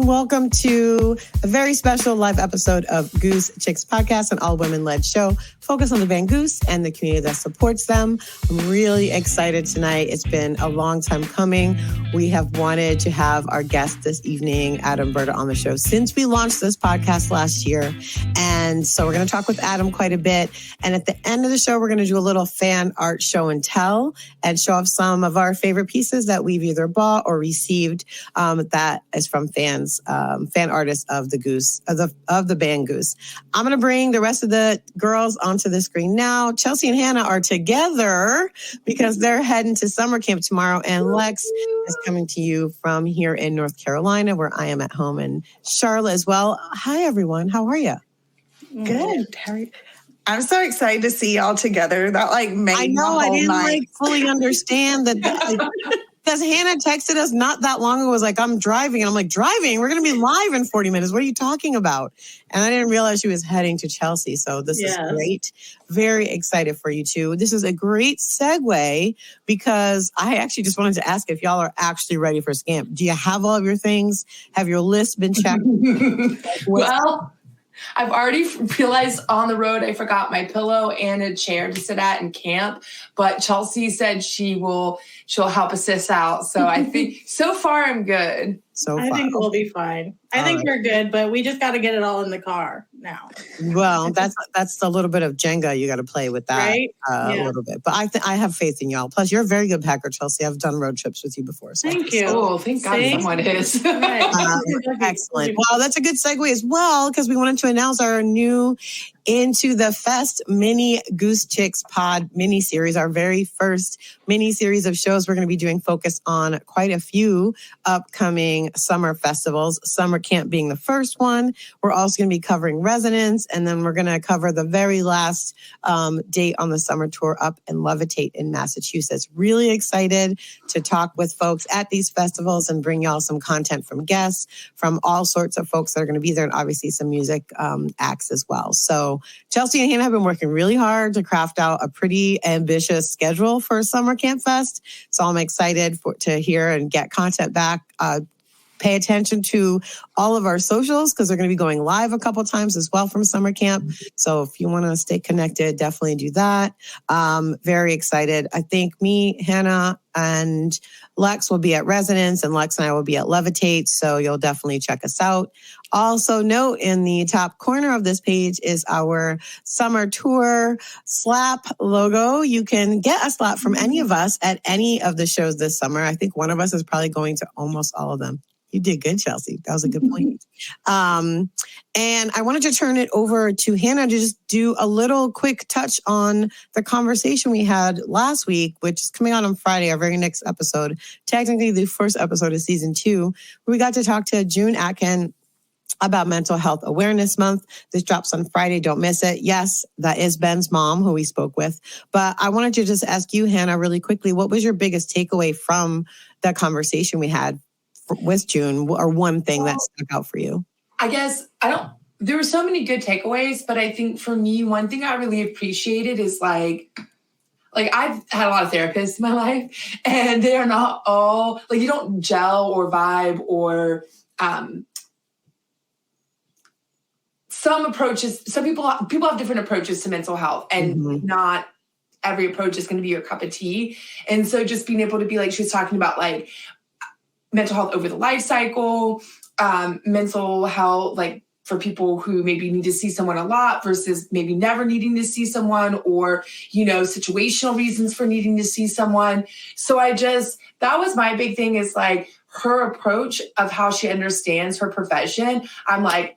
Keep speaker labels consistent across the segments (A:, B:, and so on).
A: and welcome to a very special live episode of Goose Chicks Podcast, an all-women-led show focused on the band Goose and the community that supports them. I'm really excited tonight. It's been a long time coming. We have wanted to have our guest this evening, Adam Berta, on the show since we launched this podcast last year. And so we're going to talk with Adam quite a bit. And at the end of the show, we're going to do a little fan art show and tell and show off some of our favorite pieces that we've either bought or received that is from fan artists of the Goose, of the band Goose. I'm going to bring the rest of the girls onto the screen now. Chelsea and Hannah are together because they're heading to summer camp tomorrow, and Lex is coming to you from here in North Carolina, where I am at home in Charlotte as well. Hi, everyone. How are you?
B: Good. I'm so excited to see y'all together. That made my whole
A: I didn't
B: night.
A: fully understand that. Because Hannah texted us not that long ago, was like, I'm driving. And I'm like, driving? We're going to be live in 40 minutes. What are you talking about? And I didn't realize she was heading to Chelsea. So this is great. Very excited for you two. This is a great segue because I actually just wanted to ask if y'all are actually ready for Scamp. Do you have all of your things? Have your list been checked?
C: Well, I've already realized on the road I forgot my pillow and a chair to sit at in camp, but Chelsea said she'll help assist out. So I think so far I'm good.
D: I think we'll be fine. I think we're good, but we just got to get it all in the car now.
A: Well, that's a little bit of Jenga. You got to play with that a little bit. But I have faith in y'all. Plus, you're a very good packer, Chelsea. I've done road trips with you before. So.
D: Thank you.
C: Oh, thank God someone is.
A: Excellent. Well, that's a good segue as well, because we wanted to announce our new Into the Fest mini Goose Chicks pod mini series, our very first mini series of shows. We're going to be doing focus on quite a few upcoming summer festivals, summer camp being the first one. We're also going to be covering Resonance, and then we're going to cover the very last date on the summer tour up in Levitate in Massachusetts. Really excited to talk with folks at these festivals and bring y'all some content from guests, from all sorts of folks that are going to be there, and obviously some music acts as well. So Chelsea and Hannah have been working really hard to craft out a pretty ambitious schedule for Summer Camp Fest. So I'm excited to hear and get content back. Pay attention to all of our socials because they're going to be going live a couple times as well from summer camp. So if you want to stay connected, definitely do that. Very excited. I think me, Hannah, and Lex will be at Resonance, and Lex and I will be at Levitate. So you'll definitely check us out. Also note in the top corner of this page is our summer tour slap logo. You can get a slap from any of us at any of the shows this summer. I think one of us is probably going to almost all of them. You did good, Chelsea. That was a good point. And I wanted to turn it over to Hannah to just do a little quick touch on the conversation we had last week, which is coming out on Friday, our very next episode, technically the first episode of season 2, where we got to talk to June Atkin about Mental Health Awareness Month. This drops on Friday. Don't miss it. Yes, that is Ben's mom who we spoke with. But I wanted to just ask you, Hannah, really quickly, what was your biggest takeaway from that conversation we had with June, or one thing that stuck out for you?
C: I guess there were so many good takeaways, but I think for me, one thing I really appreciated is like I've had a lot of therapists in my life, and they are not all you don't gel or vibe or some people have different approaches to mental health, and not every approach is going to be your cup of tea. And so just being able to be she was talking about mental health over the life cycle, mental health, for people who maybe need to see someone a lot versus maybe never needing to see someone, or, situational reasons for needing to see someone. So that was my big thing, is her approach of how she understands her profession. I'm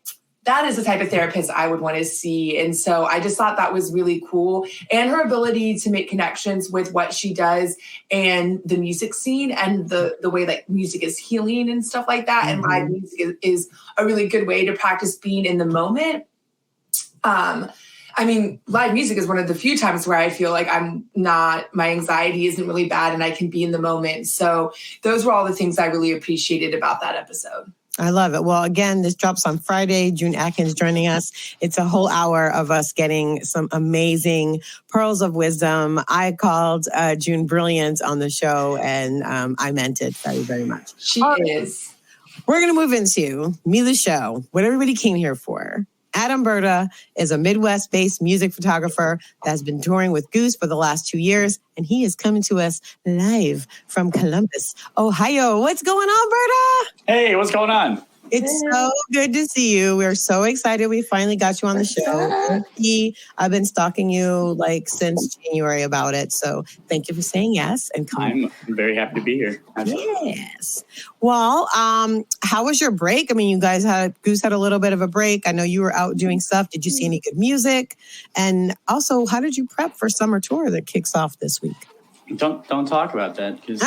C: that is the type of therapist I would want to see. And so I just thought that was really cool. And her ability to make connections with what she does and the music scene, and the way music is healing and stuff like that. And live music is a really good way to practice being in the moment. Live music is one of the few times where I feel my anxiety isn't really bad and I can be in the moment. So those were all the things I really appreciated about that episode.
A: I love it. Well, again, this drops on Friday. June Atkins joining us. It's a whole hour of us getting some amazing pearls of wisdom. I called June brilliant on the show, and I meant it very, very much.
C: She is.
A: We're going to move into Me the Show, what everybody came here for. Adam Berta is a Midwest-based music photographer that has been touring with Goose for the last 2 years, and he is coming to us live from Columbus, Ohio. What's going on, Berta?
E: Hey, what's going on?
A: It's so good to see you. We're so excited we finally got you on the show. I've been stalking you like since January about it. So thank you for saying yes and coming.
E: I'm very happy to be here.
A: Yes. Well, how was your break? I mean, Goose had a little bit of a break. I know you were out doing stuff. Did you see any good music? And also, how did you prep for summer tour that kicks off this week?
E: Don't talk about that because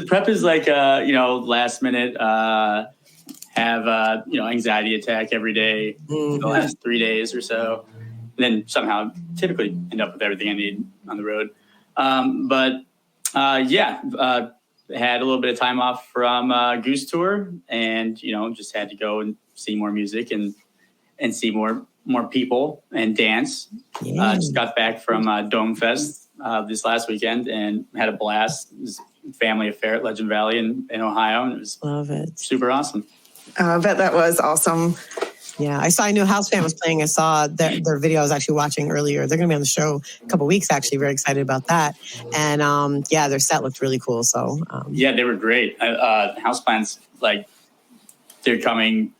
E: prep is like last minute. Have anxiety attack every day for the last 3 days or so, and then somehow typically end up with everything I need on the road. Had a little bit of time off from Goose Tour, and just had to go and see more music and see more people and dance. Just got back from Dome Fest this last weekend and had a blast. It was a family affair at Legend Valley in Ohio, and it was super awesome.
B: I bet that was awesome.
A: Yeah, I knew House Fan was playing. I saw their video I was actually watching earlier. They're going to be on the show a couple weeks, actually. Very excited about that. And their set looked really cool. So
E: they were great. Houseplants, like they're coming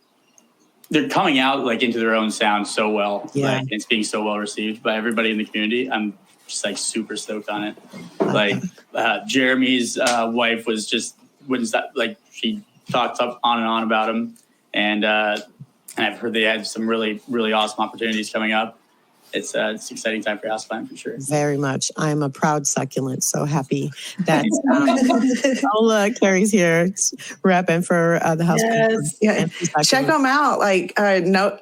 E: out like into their own sound so well.
A: Yeah.
E: Like, it's being so well received by everybody in the community. I'm just like super stoked on it. Like Jeremy's wife wouldn't stop. Like she talked up on and on about him, and I've heard they had some really, really awesome opportunities coming up. It's an exciting time for Houseplant for sure.
A: Very much. I'm a proud succulent. So happy that Carrie's here repping for the house.
B: Yes. Yeah. Check them out.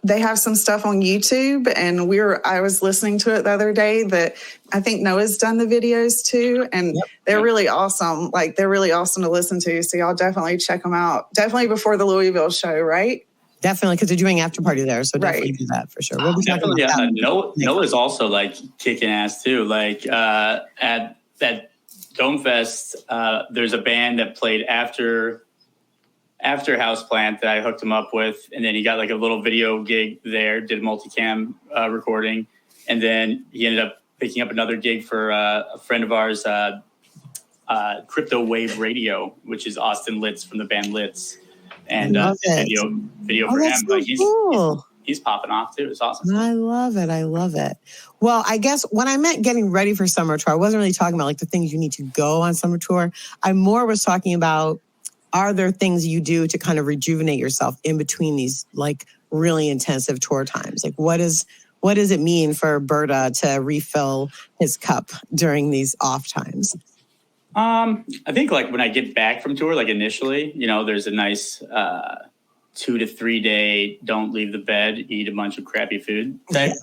B: They have some stuff on YouTube, and I was listening to it the other day that I think Noah's done the videos too, and they're really awesome. Like they're really awesome to listen to. So y'all definitely check them out. Definitely before the Louisville show, right?
A: Definitely, because they're doing after party there, so definitely do that for sure. We'll be
E: definitely, Noah's also like kicking ass too. Like at that Dome Fest, there's a band that played after Houseplant that I hooked him up with, and then he got like a little video gig there, did multicam recording, and then he ended up picking up another gig for a friend of ours, Crypto Wave Radio, which is Austin Litz from the band Litz. And video for him.
A: So
E: he's popping off too. It's awesome.
A: I love it. Well, I guess when I meant getting ready for summer tour, I wasn't really talking about like the things you need to go on summer tour. I more was talking about, are there things you do to kind of rejuvenate yourself in between these like really intensive tour times? Like what does it mean for Berta to refill his cup during these off times?
E: I think like when I get back from tour, like initially, there's a nice 2 to 3 day don't leave the bed, eat a bunch of crappy food type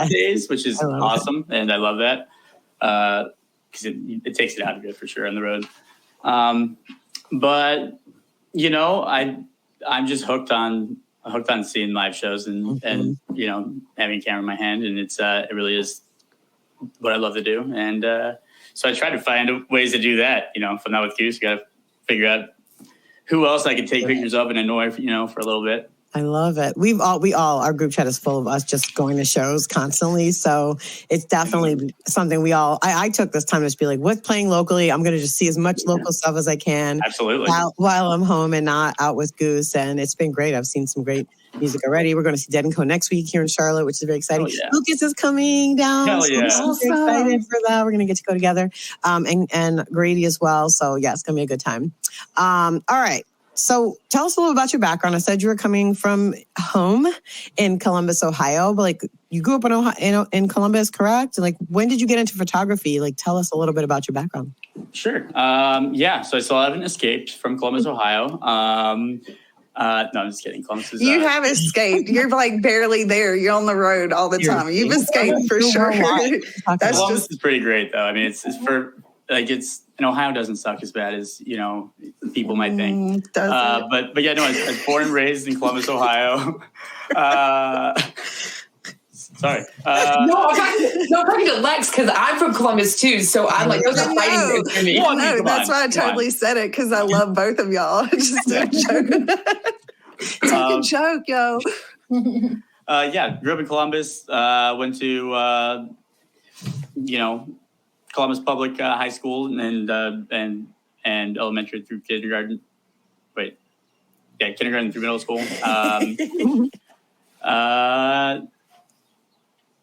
E: days, which is awesome. And I love that because it takes it out of you for sure on the road. But I'm just hooked on seeing live shows and having a camera in my hand, and it really is what I love to do. And so I try to find ways to do that. If I'm not with Goose, got to figure out who else I can take pictures of and annoy, for a little bit.
A: I love it. We all, our group chat is full of us just going to shows constantly. So it's definitely something I took this time to just be like, what's playing locally? I'm going to just see as much local stuff as I can.
E: Absolutely.
A: While I'm home and not out with Goose. And it's been great. I've seen some great music already. We're going to see Dead & Co next week here in Charlotte, which is very exciting. Lucas is coming down.
E: Hell yeah.
A: So I'm super excited for that. We're going to get to go together. And Grady as well. So yeah, it's going to be a good time. All right. So tell us a little about your background. I said you were coming from home in Columbus, Ohio, but like you grew up in Ohio, in Columbus, correct? Like when did you get into photography? Like tell us a little bit about your background.
E: Sure. So I still haven't escaped from Columbus, Ohio. No, I'm just kidding. Columbus is,
B: you have escaped. You're like barely there. You're on the road all the time. You've escaped for sure.
E: Columbus is pretty great though. I mean, it's and Ohio doesn't suck as bad as people might think. But I was born and raised in Columbus, Ohio. Sorry.
C: I'm talking to Lex because I'm from Columbus too. So I'm like, those are fighting for me.
B: No, that's why I totally said it because I love both of y'all. Just a joke. Take a joke, yo.
E: Grew up in Columbus. Went to Columbus Public High School and elementary through kindergarten. Kindergarten through middle school.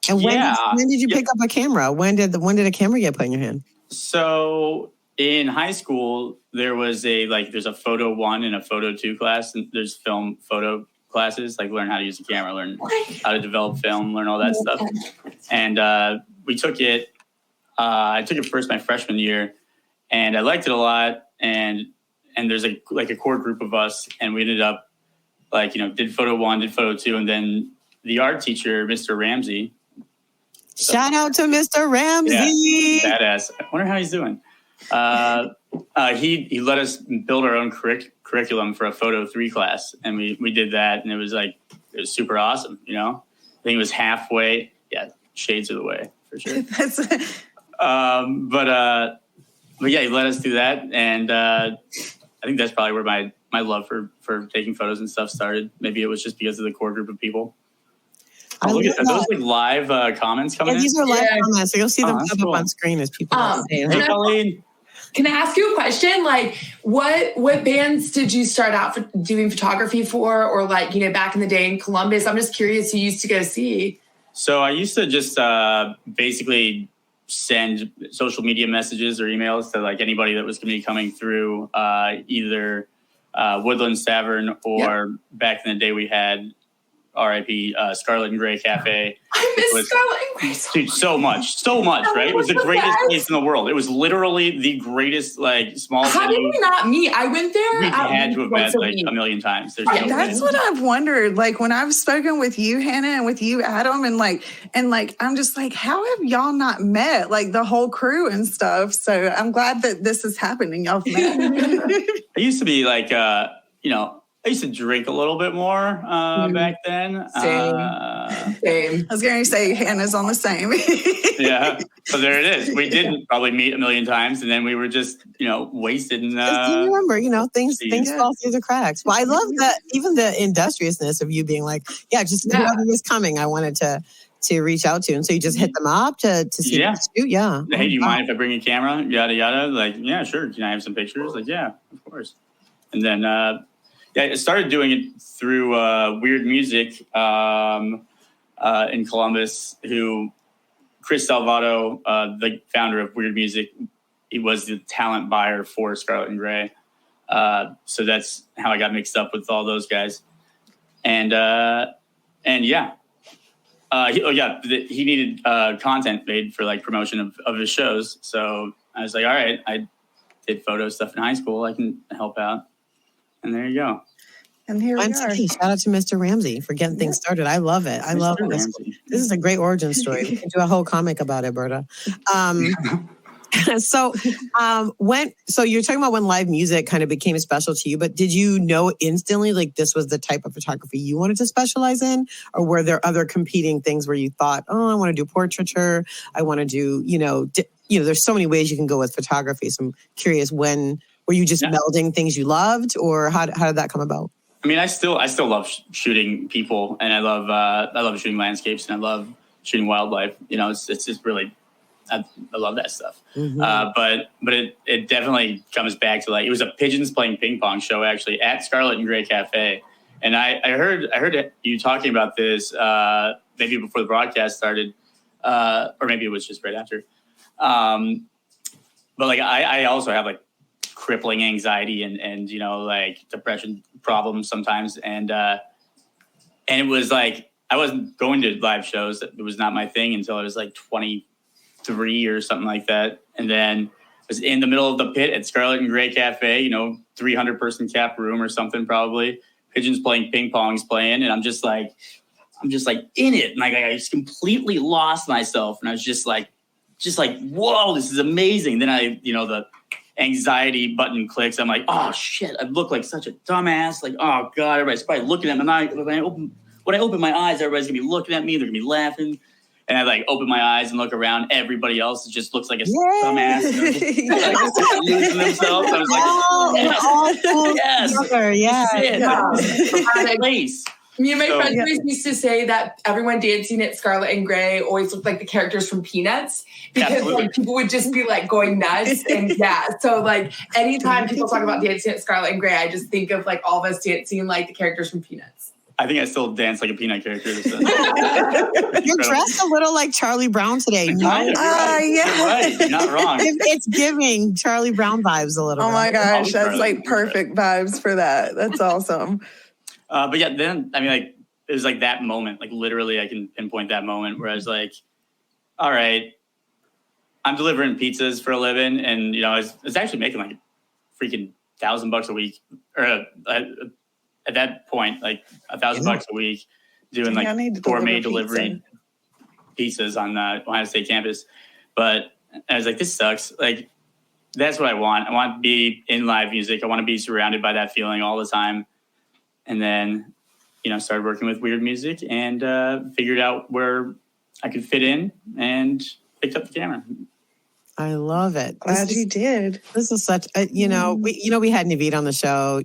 A: And when did you pick up a camera? When did a camera get put in your hand?
E: So in high school, there was there's a photo 1 and a photo 2 class, and there's film photo classes, like learn how to use a camera, learn how to develop film, learn all that stuff. And we took it. I took it first my freshman year, and I liked it a lot. And there's a core group of us, and we ended up did photo 1, did photo 2, and then the art teacher, Mr. Ramsey.
A: Shout out to Mr. Ramsey.
E: Yeah, badass. I wonder how he's doing. He let us build our own curriculum for a photo 3 class, and we did that, and it was super awesome. I think it was halfway. Yeah, shades of the way for sure. But yeah, he let us do that, and I think that's probably where my love for taking photos and stuff started. Maybe it was just because of the core group of people. Look at those live comments coming in.
A: These are live comments, so you'll see them pop up on screen as people say.
E: Hey, Colleen.
C: Can I ask you a question? What bands did you start out doing photography for, or back in the day in Columbus? I'm just curious who you used to go see. So
E: I used to just basically send social media messages or emails to anybody that was going to be coming through either Woodlands Tavern or back in the day we had R.I.P. Scarlet and Gray Cafe.
C: I miss Scarlet and Gray
E: so much, right? It was the greatest place in the world. It was literally the greatest, small
C: How
E: venue.
C: did we not meet? I went there.
E: We had to have met a million times.
B: That's what I've wondered. When I've spoken with you, Hannah, and with you, Adam, and I'm just how have y'all not met? The whole crew and stuff. So I'm glad that this is happening. Y'all met.
E: I used to be I used to drink a little bit more back then.
C: Same.
B: I was going to say Hannah's on the same.
E: Yeah. So there it is. We didn't probably meet a million times, and then we were just, wasted. And,
A: you remember, things fall through the cracks. Well, I love that, even the industriousness of you being whoever was coming, I wanted to reach out to. And so you just hit them up to see them shoot? Yeah.
E: Hey, do you mind if I bring a camera? Yada, yada. Yeah, sure. Can I have some pictures? Yeah, of course. And then... I started doing it through Weird Music in Columbus, who Chris Salvato, the founder of Weird Music, he was the talent buyer for Scarlet and Gray. So that's how I got mixed up with all those guys. And he needed content made for promotion of his shows. So I was all right, I did photo stuff in high school. I can help out. And there you go.
B: And here we are.
A: Shout out to Mr. Ramsey for getting things started. I love it. I love this. This is a great origin story. We can do a whole comic about it, Berta. So you're talking about when live music kind of became special to you, but did you know instantly this was the type of photography you wanted to specialize in? Or were there other competing things where you thought, I want to do portraiture. I want to do, there's so many ways you can go with photography. So I'm curious, were you just melding things you loved, or how did that come about?
E: I mean, I still love shooting people, and I love shooting landscapes, and I love shooting wildlife. It's just really, I love that stuff. Mm-hmm. But it definitely comes back to it was a pigeons playing ping pong show actually at Scarlet and Gray Cafe, and I heard you talking about this maybe before the broadcast started, or maybe it was just right after. But I also have crippling anxiety and depression problems sometimes, and it was I wasn't going to live shows. It was not my thing until I was 23 or something like that, and then I was in the middle of the pit at Scarlet and Gray Cafe, 300 person cap room or something, probably pigeons playing ping pong's playing, and I'm just in it, and I just completely lost myself, and I was just whoa, this is amazing. Then the anxiety button clicks. I'm oh shit, I look like such a dumbass. Oh God, everybody's probably looking at me. When I when I open my eyes, everybody's gonna be looking at me. They're gonna be laughing. And I like open my eyes and look around. Everybody else just looks like a dumbass. Like, losing themselves. I was like, place.
C: Me and my friends always used to say that everyone dancing at Scarlet and Gray always looked like the characters from Peanuts because like people would just be like going nuts. And so like anytime people talk about dancing at Scarlet and Gray, I just think of like all of us dancing like the characters from Peanuts.
E: I think I still dance like a Peanut character. So.
A: You're dressed a little like Charlie Brown today.
E: You're right. You're not wrong.
A: It's giving Charlie Brown vibes a little bit.
B: Oh my gosh, that's like perfect vibes for that. That's awesome.
E: But yeah, then, I mean, like, it was like that moment, like literally I can pinpoint that moment where I was like, all right, I'm delivering pizzas for a living. And, you know, I was actually making like freaking $1,000 a week or at that point, like $1,000 a week doing like gourmet delivery pizzas on the Ohio State campus. But I was like, this sucks. Like, that's what I want. I want to be in live music. I want to be surrounded by that feeling all the time. And then, you know, started working with weird music and figured out where I could fit in and picked up the camera.
A: I love it.
B: Glad you did.
A: This is such a, we had Naveed on the show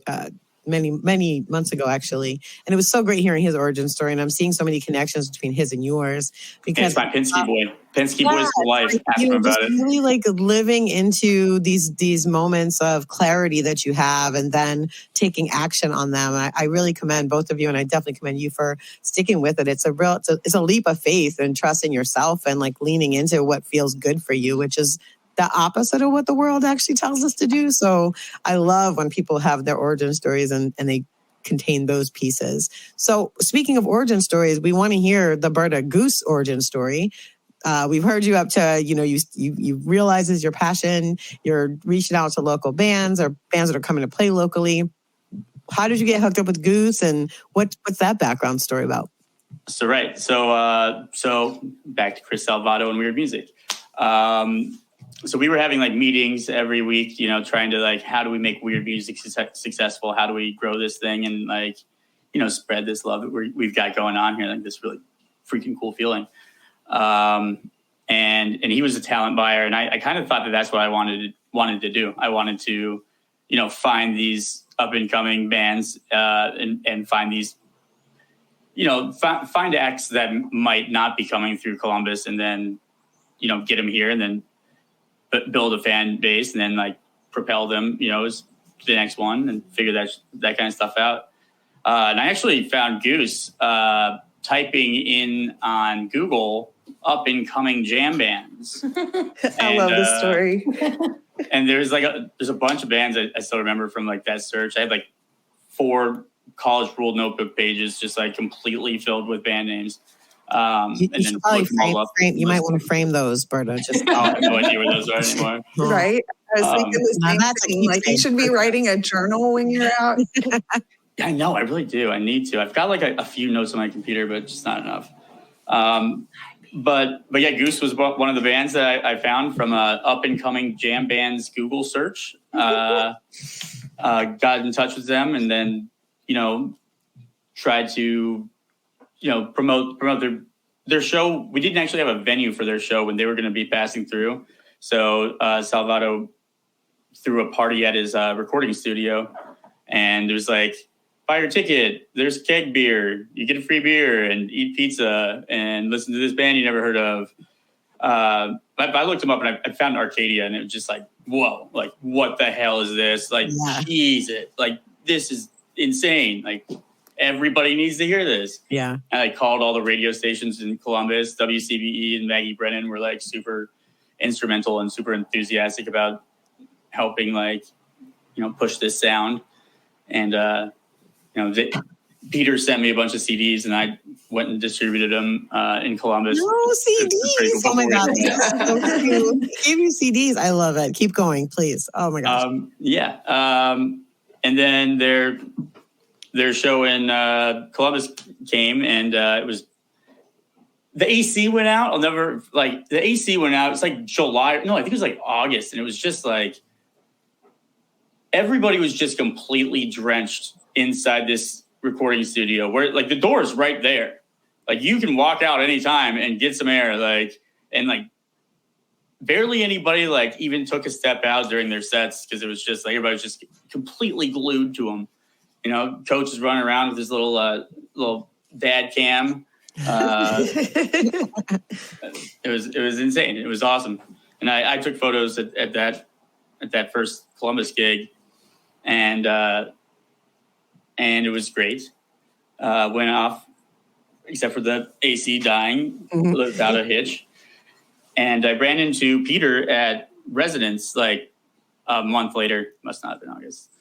A: many months ago, actually. And it was so great hearing his origin story. And I'm seeing so many connections between his and yours. Because
E: it's my Penske boy. Penske boys for life. Ask him about it.
A: Really like living into these moments of clarity that you have and then taking action on them. I really commend both of you, and I definitely commend you for sticking with it. It's a leap of faith and trust in yourself and like leaning into what feels good for you, which is the opposite of what the world actually tells us to do. So I love when people have their origin stories and they contain those pieces. So speaking of origin stories, we want to hear the Berta Goose origin story. We've heard you up to, you realize is your passion. You're reaching out to local bands or bands that are coming to play locally. How did you get hooked up with Goose, and what's that background story about?
E: So back to Chris Salvato and Weird Music. So we were having like meetings every week, trying to like, how do we make weird music successful? How do we grow this thing and like, spread this love that we've got going on here, like this really freaking cool feeling. And he was a talent buyer, and I kind of thought that that's what I wanted to do. I wanted to, find these up and coming bands, and find these, find acts that might not be coming through Columbus, and then, get them here, and then build a fan base, and then like propel them, as the next one, and figure that kind of stuff out. And I actually found Goose typing in on Google up and coming jam bands.
B: I love this story.
E: And there's a bunch of bands I still remember from like that search. I had like 4 college ruled notebook pages just like completely filled with band names.
A: You might want to frame those, Berta.
E: I have no idea where those are anymore.
B: Right? I was thinking the same thing. Like, you should be writing a journal when you're out.
E: Yeah, I know. I really do. I need to. I've got like a few notes on my computer, but just not enough. But yeah, Goose was one of the bands that I found from a up and coming jam bands Google search. Got in touch with them, and then tried to promote their show. We didn't actually have a venue for their show when they were going to be passing through. So Salvato threw a party at his recording studio, and there's like, buy your ticket, there's keg beer, you get a free beer and eat pizza and listen to this band you never heard of. I looked them up, and I found Arcadia, and it was just like, whoa, like what the hell is this? Like, Jesus, like this is insane. Like, everybody needs to hear this.
A: Yeah.
E: And I called all the radio stations in Columbus. WCBE and Maggie Brennan were like super instrumental and super enthusiastic about helping push this sound. And, Peter sent me a bunch of CDs, and I went and distributed them in Columbus.
A: No CDs. Oh my God. So cute. Give you CDs. I love it. Keep going, please. Oh my gosh.
E: And then their show in Columbus came, and it was the AC went out. The AC went out. It's like July. No, I think it was like August, and it was just like everybody was just completely drenched inside this recording studio where like the door is right there. Like you can walk out anytime and get some air. Like, and like barely anybody like even took a step out during their sets because it was just like everybody was just completely glued to them. You know, coach is running around with his little dad cam. It was insane. It was awesome. And I took photos at that first Columbus gig, and it was great. Went off, except for the AC dying without a hitch. And I ran into Peter at Residence like a month later. Must not have been August.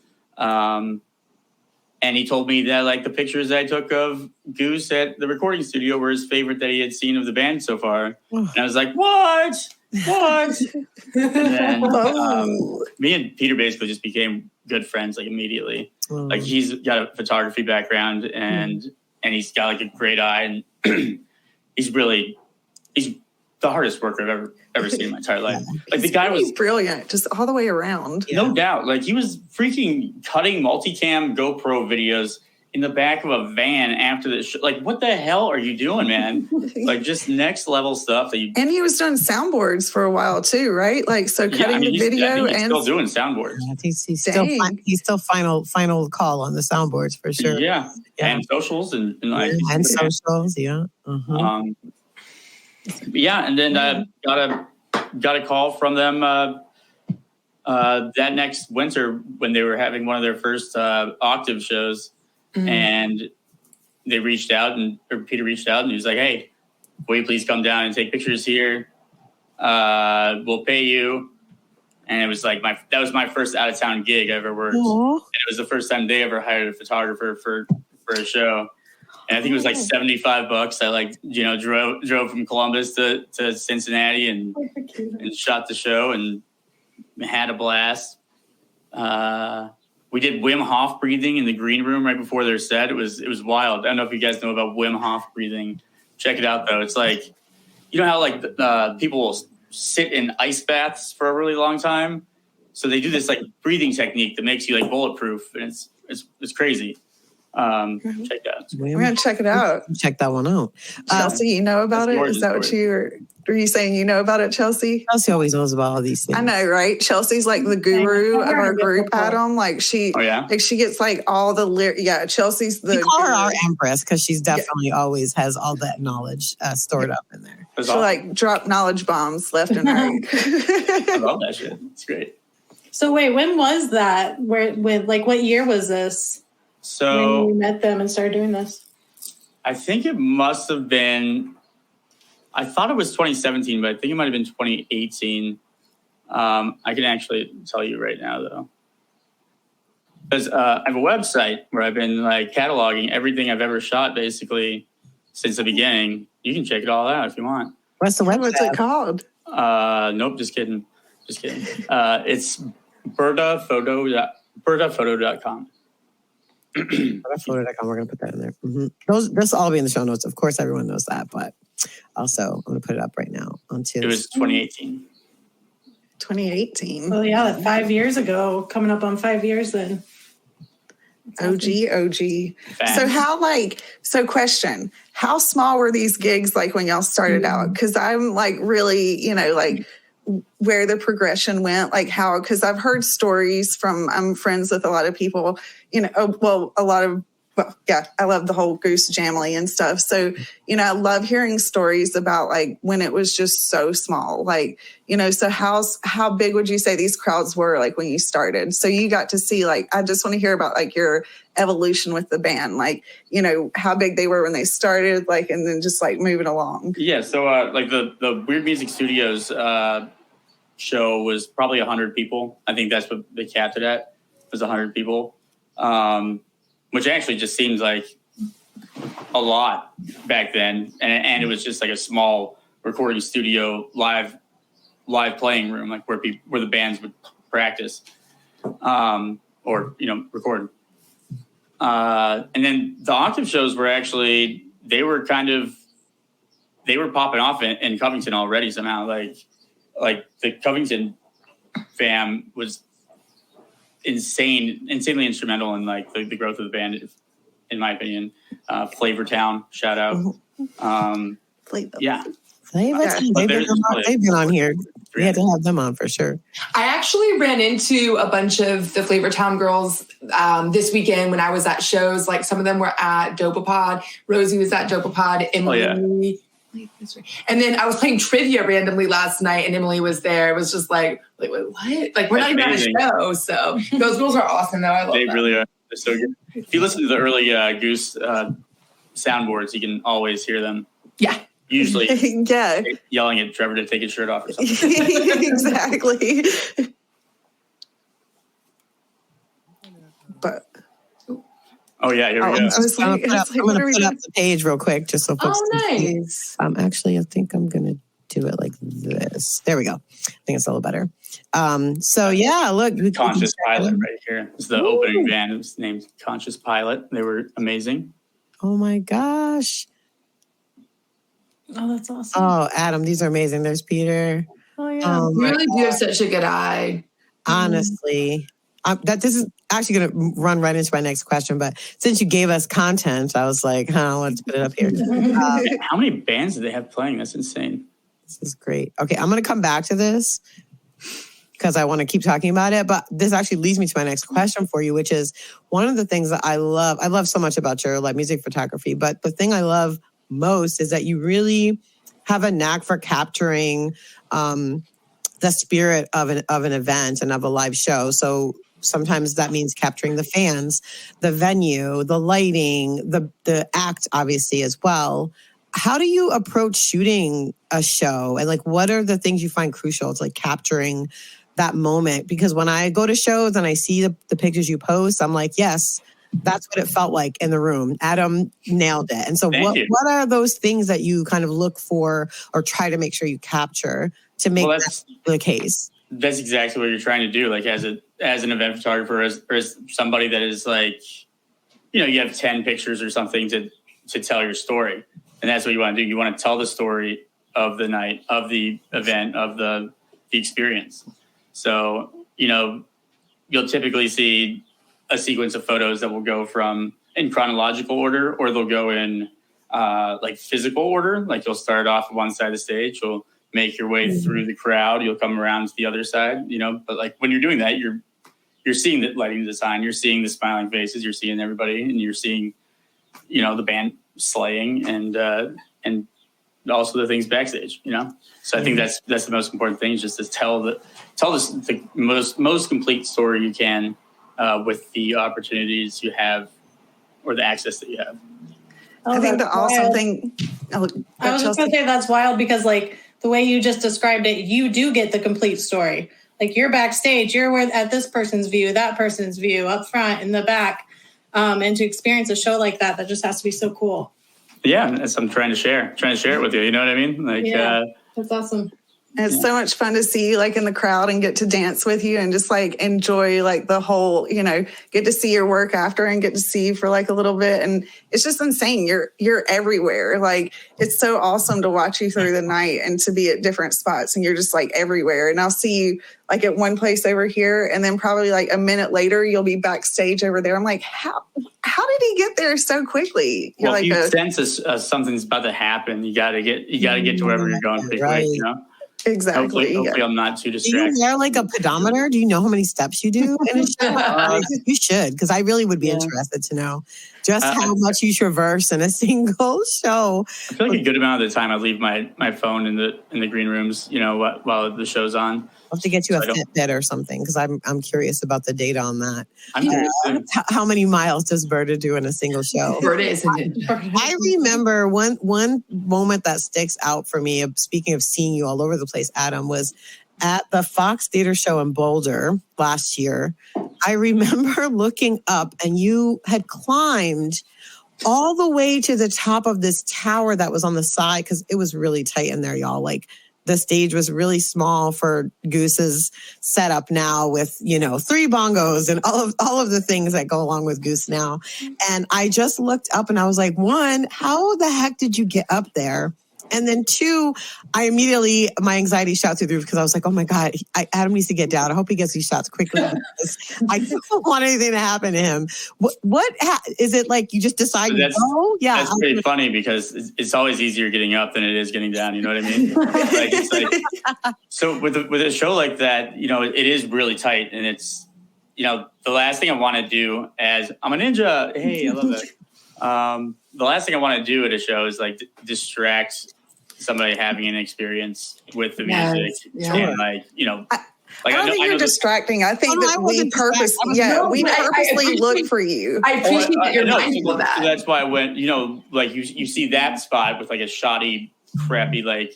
E: And he told me that like the pictures I took of Goose at the recording studio were his favorite that he had seen of the band so far. And I was like, what? And then me and Peter basically just became good friends like immediately. Like he's got a photography background and he's got like a great eye, and he's the hardest worker I've ever seen in my entire life. Like the guy was
B: brilliant, just all the way around.
E: No doubt. Like he was freaking cutting multicam GoPro videos in the back of a van after the show. Like, what the hell are you doing, man? Like just next level stuff that you.
B: And he was doing soundboards for a while too, right? Like so, cutting the video
E: he's still doing soundboards.
A: Yeah, he's still final call on the soundboards for sure.
E: Yeah. And socials and like
A: socials. Yeah.
E: And then got a call from them that next winter when they were having one of their first Octave shows, and they reached out, or Peter reached out, and he was like, "Hey, will you please come down and take pictures here? We'll pay you." And it was like that was my first out of town gig I ever worked, and it was the first time they ever hired a photographer for a show. And I think it was like $75. I like, drove from Columbus to Cincinnati and shot the show and had a blast. We did Wim Hof breathing in the green room right before their set. It was wild. I don't know if you guys know about Wim Hof breathing. Check it out though. It's like, you know how like people will sit in ice baths for a really long time. So they do this like breathing technique that makes you like bulletproof, and it's crazy. Check that out.
B: We're gonna check it out.
A: Check that one out.
B: Chelsea, you know about it? Is that what you were you saying? You know about it, Chelsea?
A: Chelsea always knows about all these things.
B: I know, right? Chelsea's like the guru of our group, Adam. Like she gets like all the Chelsea's the. We
A: call her our empress because she's definitely always has all that knowledge stored up in there.
B: She like drop knowledge bombs left and right.
E: I love that shit. It's great.
D: So wait, when was that? What year was this?
E: So
D: when you met them and started doing this?
E: I think it must have been, I thought it was 2017, but I think it might have been 2018. I can actually tell you right now though. Because I have a website where I've been like cataloging everything I've ever shot basically since the beginning. You can check it all out if you want.
A: What's the website?
B: What's it called?
E: Nope, just kidding. It's bertaphoto.com.
A: Photo.com. We're going to put that in there. This will all be in the show notes. Of course, everyone knows that, but also I'm going to put it up right now.
E: It was 2018.
B: 2018.
D: Well, yeah, 5 years ago. Coming up on 5 years then.
B: OG.
E: Fast.
B: So question, how small were these gigs like when y'all started out? Because I'm like really, like where the progression went, like how, because I've heard stories from, I'm friends with a lot of people, I love the whole Goose Jamily and stuff. So, I love hearing stories about like when it was just so small, like, so how big would you say these crowds were like when you started? So you got to see, like, I just want to hear about like your evolution with the band, like, how big they were when they started, like, and then just like moving along.
E: Yeah. So like the Weird Music Studios show was probably 100 people. I think that's what they capped it at, was 100 people. Which actually just seems like a lot back then. And it was just like a small recording studio, live playing room, like where the bands would practice, or, record. And then the Octave shows were actually, they were popping off in Covington already somehow. Like the Covington fam was insanely instrumental in like the growth of the band. in my opinion. Flavortown, shout out. Yeah.
A: They've been on here. We had to have them on for sure.
C: I actually ran into a bunch of the Flavortown girls this weekend when I was at shows. Like some of them were at Dopapod. Rosie was at Dopapod. Emily. And then I was playing trivia randomly last night, and Emily was there. It was just like what? Like we're not even at a show. So those girls are awesome, though. I love them.
E: They really are. They're so good. If you listen to the early Goose soundboards, you can always hear them.
C: Yeah.
E: Usually yelling at Trevor to take his shirt off or something.
B: Exactly. But
E: oh yeah, here we go.
A: I'm gonna put up the page real quick just so folks can see.
C: Nice.
A: Actually, I think I'm gonna do it like this. There we go. I think it's a little better. So yeah, look,
E: Conscious Pilot right here. It's the opening band. It was named Conscious Pilot. They were amazing.
A: Oh my gosh.
D: Oh, that's awesome.
A: Oh, Adam, these are amazing. There's Peter.
D: Oh yeah.
C: You really do have such a good eye.
A: Honestly, this is actually going to run right into my next question. But since you gave us content, I was like, let's put it up here.
E: How many bands do they have playing? That's insane.
A: This is great. Okay, I'm going to come back to this because I want to keep talking about it. But this actually leads me to my next question for you, which is one of the things that I love so much about your music photography. But the thing I love most is that you really have a knack for capturing the spirit of an event and of a live show. So sometimes that means capturing the fans, the venue, the lighting, the act, obviously, as well. How do you approach shooting a show? And what are the things you find crucial to capturing that moment? Because when I go to shows and I see the pictures you post, I'm like, yes, that's what it felt like in the room. Adam nailed it. And so what are those things that you kind of look for or try to make sure you capture to make that the case?
E: That's exactly what you're trying to do. As an event photographer, or as somebody that is you have 10 pictures or something to tell your story. And that's what you want to do. You want to tell the story of the night, of the event, of the experience. So, you'll typically see a sequence of photos that will go from in chronological order, or they'll go in physical order. You'll start off on one side of the stage, you'll make your way through the crowd, you'll come around to the other side, But when you're doing that, you're seeing the lighting design, you're seeing the smiling faces, you're seeing everybody, and you're seeing, the band slaying and also the things backstage, So I think that's the most important thing, is just to tell the most complete story you can. With the opportunities you have or the access that you have.
B: I think the awesome thing.
D: I was just going to say that's wild because the way you just described it, you do get the complete story. You're backstage, you're at this person's view, that person's view, up front, in the back. And to experience a show like that just has to be so cool.
E: Yeah, that's what I'm trying to share it with you. You know what I mean?
D: That's awesome.
B: It's so much fun to see you in the crowd and get to dance with you and just enjoy the whole, get to see your work after and get to see you for a little bit. And it's just insane. You're everywhere. It's so awesome to watch you through the night and to be at different spots and you're just everywhere. And I'll see you at one place over here and then probably a minute later you'll be backstage over there. I'm like, how did he get there so quickly? You're
E: if you sense something's about to happen, you gotta get to wherever you're going quickly,
A: right.
B: Exactly.
E: Hopefully I'm not too distracted.
A: Do you wear a pedometer? Do you know how many steps you do in a show? You should, because I really would be interested to know just how much you traverse in a single show.
E: I feel a good amount of the time I leave my phone in the green rooms, while the show's on.
A: I'll have to get you a Fitbit or something because I'm curious about the data on that.
E: I'm curious.
A: How many miles does Berta do in a single show?
C: Berta isn't it?
A: I remember one moment that sticks out for me, speaking of seeing you all over the place, Adam, was at the Fox Theater show in Boulder last year. I remember looking up and you had climbed all the way to the top of this tower that was on the side because it was really tight in there, y'all. The stage was really small for Goose's setup now with, 3 bongos and all of the things that go along with Goose now. And I just looked up and I was like, one, how the heck did you get up there? And then 2, my anxiety shot through the roof because I was like, oh my God, Adam needs to get down. I hope he gets these shots quickly. I don't want anything to happen to him. Is it like you just decide to go? Yeah.
E: That's pretty funny because it's always easier getting up than it is getting down. You know what I mean? So with a show like that, it is really tight, and it's, the last thing I want to do as I'm a ninja. Hey, I love that. The last thing I want to do at a show is like distract somebody having an experience with the music.
B: Yeah.
E: And
B: I don't think you're distracting. I think that we purposely look for you.
C: I appreciate that you're mindful of that.
E: So that's why when, like you see that spot with like a shoddy, crappy, like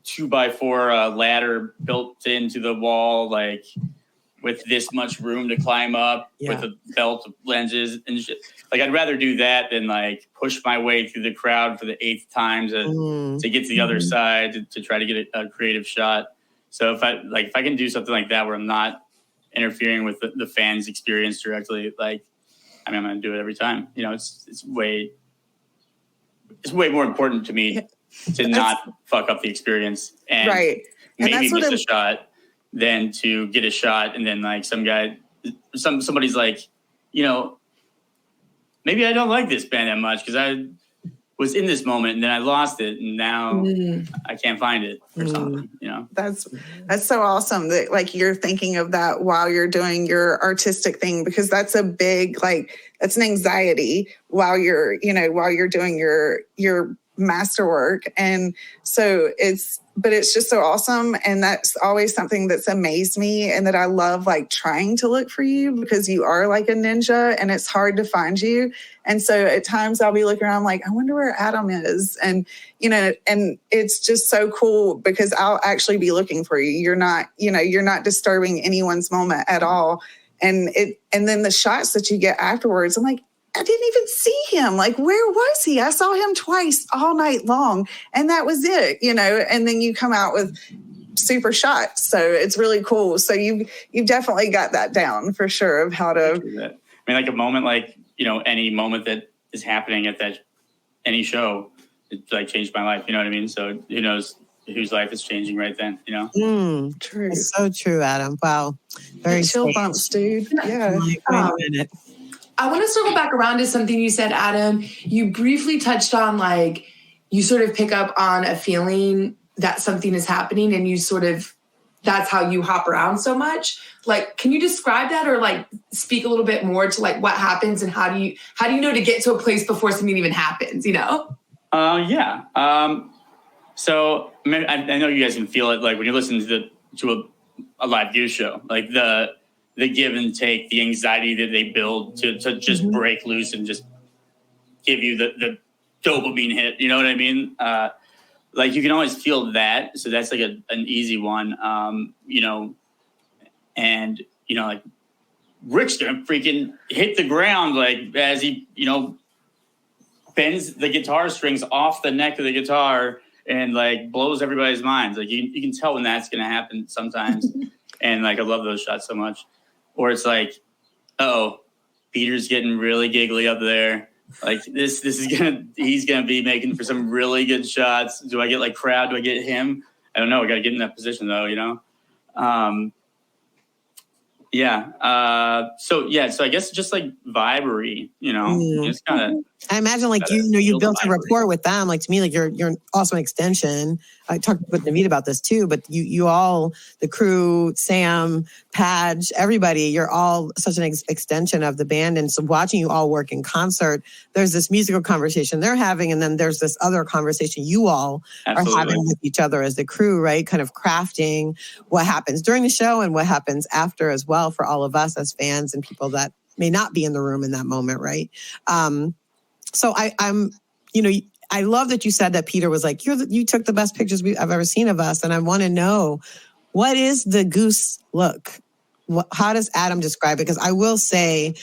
E: 2x4 ladder built into the wall, like with this much room to climb up with a belt of lenses and shit. Like, I'd rather do that than like push my way through the crowd for the 8th time to get to the other side to try to get a creative shot. So if I can do something like that where I'm not interfering with the fans' experience directly, like, I'm going to do it every time. It's way more important to me to not fuck up the experience and maybe miss a shot than to get a shot and then like somebody's like, maybe I don't like this band that much because I was in this moment and then I lost it and now I can't find it or something.
B: That's so awesome that like you're thinking of that while you're doing your artistic thing, because that's a big, like, that's an anxiety while you're doing your masterwork. And so it's just so awesome. And that's always something that's amazed me and that I love, like, trying to look for you because you are like a ninja and it's hard to find you. And so at times I'll be looking around like, I wonder where Adam is. And, and it's just so cool because I'll actually be looking for you. You're not disturbing anyone's moment at all. And then the shots that you get afterwards, I'm like, I didn't even see him. Like, where was he? I saw him twice all night long and that was it, and then you come out with super shots. So it's really cool. So you've definitely got that down for sure of how to.
E: I mean, like a moment, like, any moment that is happening at any show, it like changed my life. You know what I mean? So who knows whose life is changing right then,
B: True.
A: It's so true, Adam. Wow. Very
B: chill bumps, dude. Yeah.
A: Wait a minute.
C: I want to circle back around to something you said, Adam. You briefly touched on, like, you sort of pick up on a feeling that something is happening and you sort of, that's how you hop around so much. Like, can you describe that or like speak a little bit more to like what happens and how do you know to get to a place before something even happens, Yeah.
E: So I know you guys can feel it, like when you listen to a live Goose show, like the give and take, the anxiety that they build to just break loose and just give you the dopamine hit. You know what I mean? Like you can always feel that. So that's like an easy one, and, like Rick's going to freaking hit the ground, like as he, bends the guitar strings off the neck of the guitar and like blows everybody's minds. Like you can tell when that's going to happen sometimes. And like, I love those shots so much. Or it's like, Peter's getting really giggly up there. Like he's gonna be making for some really good shots. Do I get like crowd? Do I get him? I don't know. I got to get in that position though, So I guess just like vibery, just kind of.
A: I imagine like you built a rapport with them. Like to me, like you're also an extension. I talked with Naveed about this too, but you all, the crew, Sam, Padge, everybody, you're all such an extension of the band. And so watching you all work in concert, there's this musical conversation they're having, and then there's this other conversation you all are having with each other as the crew, right? Kind of crafting what happens during the show and what happens after as well for all of us as fans and people that may not be in the room in that moment, right? So I love that you said that Peter was like, you took the best pictures I've ever seen of us. And I want to know, what is the Goose look? How does Adam describe it? Because I will say,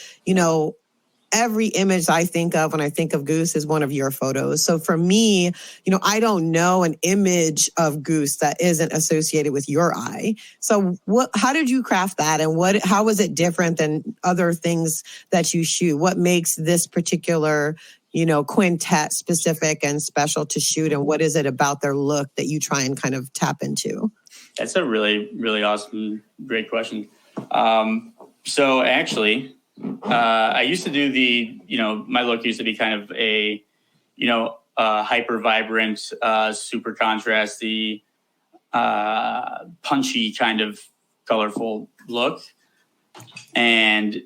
A: every image I think of when I think of Goose is one of your photos. So for me, I don't know an image of Goose that isn't associated with your eye. So how did you craft that? And how was it different than other things that you shoot? What makes this particular, quintet specific and special to shoot? And what is it about their look that you try and kind of tap into?
E: That's a really, really awesome, great question. So actually, I used to do my look used to be kind of a, hyper vibrant, super contrasty, punchy kind of colorful look. And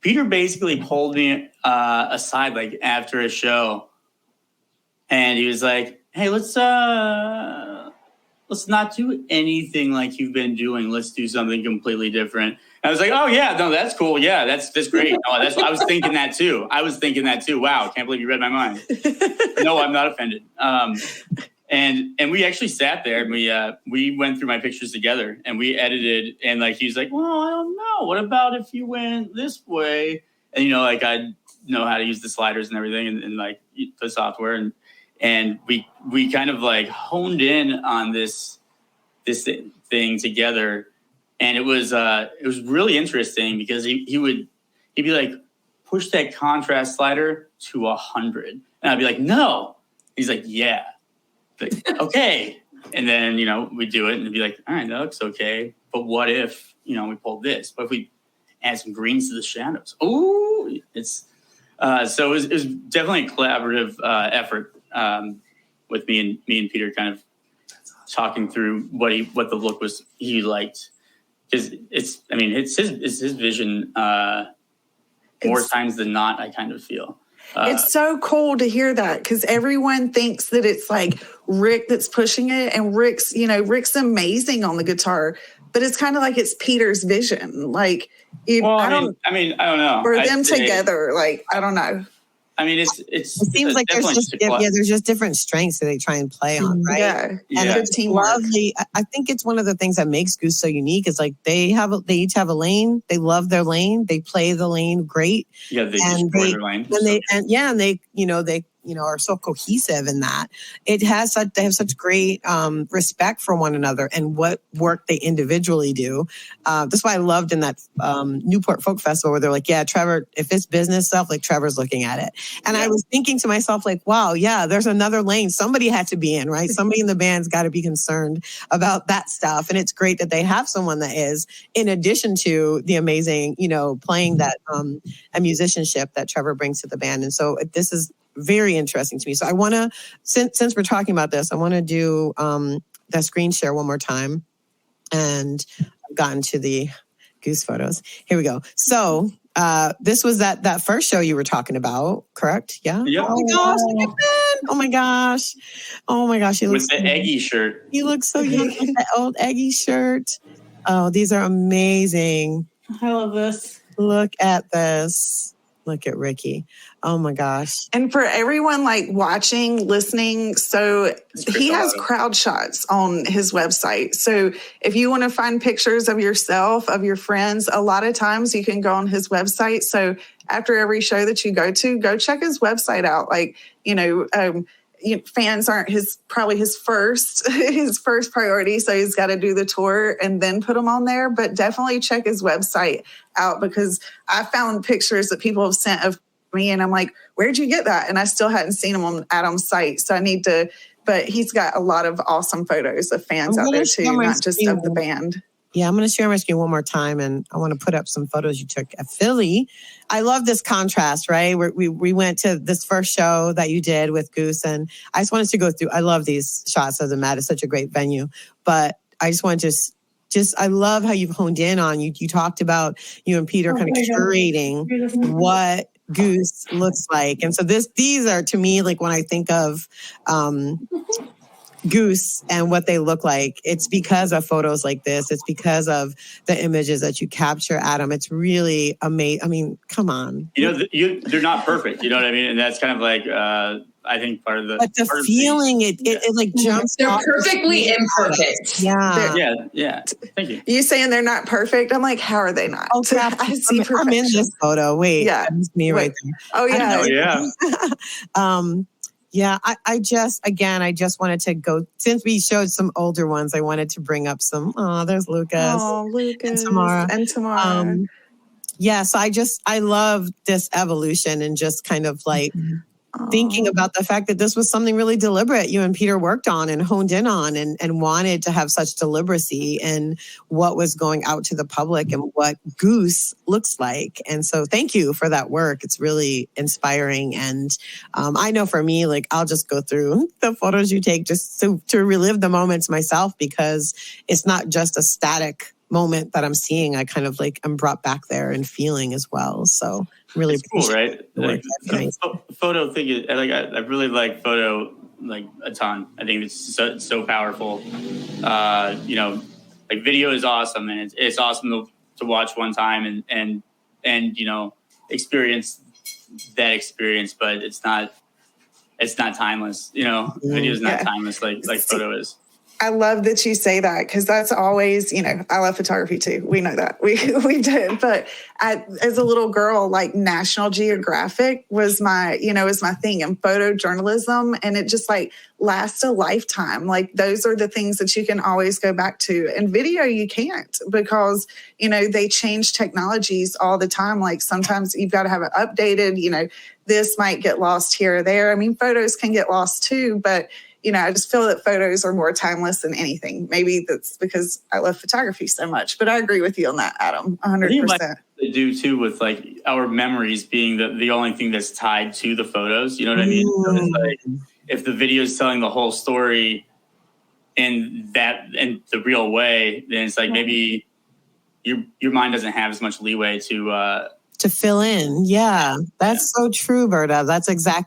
E: Peter basically pulled me aside like after a show, and he was like, "Hey, let's not do anything like you've been doing. Let's do something completely different." And I was like, "Oh yeah, no, that's cool. Yeah, that's great." No, I was thinking that too. Wow, can't believe you read my mind. No, I'm not offended. And we actually sat there and we went through my pictures together and we edited, and like he was like, "Well, I don't know. What about if you went this way?" And I know how to use the sliders and everything, and like the software, and we kind of like honed in on this thing together, and it was really interesting because he'd be like, "Push that contrast slider to 100," and I'd be like, "No." He's like, "Yeah." Like, okay. And then, we do it and it'd be like, "All right, that looks okay. But what if, we pulled this? What if we add some greens to the shadows?" Oh, it's, so it was definitely a collaborative effort with me and Peter kind of talking through what the look was he liked. Because it's his vision more times than not, I kind of feel.
B: It's so cool to hear that because everyone thinks that it's like Rick that's pushing it, and Rick's amazing on the guitar, but it's kind of like it's Peter's vision. Like, I don't know. For them together, like, I don't know.
E: I mean, it
A: seems like there's just different strengths that they try and play on, right?
B: Yeah,
A: and it's lovely. I think it's one of the things that makes Goose so unique is like they each have a lane. They love their lane. They play the lane great.
E: Yeah, they destroy their lane.
A: They are so cohesive in that. They have such great respect for one another and what work they individually do. That's why I loved in that Newport Folk Festival where they're like, "Yeah, Trevor, if it's business stuff, like Trevor's looking at it." And I was thinking to myself, like, wow, yeah, there's another lane somebody had to be in, right? Somebody in the band's got to be concerned about that stuff. And it's great that they have someone that is, in addition to the amazing, playing that a musicianship that Trevor brings to the band. And so this is very interesting to me. So I want to, since we're talking about this, I want to do the screen share one more time. And I've gotten to the Goose photos. Here we go. So this was that first show you were talking about, correct? Yeah.
E: Yep.
A: Oh my gosh, look at Ben. Oh my gosh. He looks
E: with the Eggy shirt.
A: He looks so young with that old Eggy shirt. Oh, these are amazing.
D: I love this.
A: Look at this. Look at Ricky. Oh my gosh.
B: And for everyone like watching, listening, so he has crowd shots on his website. So if you want to find pictures of yourself, of your friends, a lot of times you can go on his website. So after every show that you go to, go check his website out. Like, fans aren't probably his first priority. So he's got to do the tour and then put them on there. But definitely check his website out because I found pictures that people have sent of me and I'm like, "Where'd you get that?" And I still hadn't seen them on Adam's site. So I need to, but he's got a lot of awesome photos of fans out there too, not just of the band.
A: Yeah, I'm going to share my screen one more time, and I want to put up some photos you took at Philly. I love this contrast, right? We went to this first show that you did with Goose, and I just wanted to go through. I love these shots. Doesn't matter. It's such a great venue, but I just want to just I love how you've honed in on you. You talked about you and Peter kind of curating what Goose looks like, and so these are to me like when I think of Goose and what they look like, it's because of photos like this. It's because of the images that you capture, Adam. It's really amazing. I mean, come on.
E: They're not perfect. You know what I mean? And that's kind of like, I think part of the...
A: But the feeling, it like jumps
C: They're
A: off.
C: perfectly imperfect.
A: Yeah.
E: Yeah. Thank you.
B: You saying they're not perfect? I'm like, how are they not?
A: Oh, crap. I'm in this photo. Wait.
B: Yeah.
A: That's me right there.
B: Oh, yeah.
A: Yeah, I just wanted to go, since we showed some older ones, I wanted to bring up some, there's Lucas.
B: Oh, Lucas.
A: And Tamara. Yes, I love this evolution and just kind of like thinking about the fact that this was something really deliberate you and Peter worked on and honed in on and wanted to have such deliberacy in what was going out to the public and what Goose looks like. And so thank you for that work. It's really inspiring. And I know for me, like I'll just go through the photos you take just to relive the moments myself, because it's not just a static moment that I'm seeing. I kind of like I'm brought back there and feeling as well. So really
E: cool, right? Like photo thing is like I really like photo like a ton. I think it's so powerful. You know, like video is awesome, and it's awesome to watch one time and you know experience that experience, but it's not timeless. You know, video is not timeless like photo is.
B: I love that you say that, because that's always, you know, I love photography too. We know that. We did. But as a little girl, like National Geographic was my thing, and photojournalism. And it just like lasts a lifetime. Like those are the things that you can always go back to. And video, you can't, because, you know, they change technologies all the time. Like sometimes you've got to have it updated, you know, this might get lost here or there. I mean, photos can get lost too, but you know, I just feel that photos are more timeless than anything. Maybe that's because I love photography so much, but I agree with you on that, Adam, 100%.
E: They do too with like our memories being the only thing that's tied to the photos. You know what I mean? So it's like if the video is telling the whole story in the real way, then it's like maybe your mind doesn't have as much leeway to
A: fill in. Yeah, that's so true, Berta.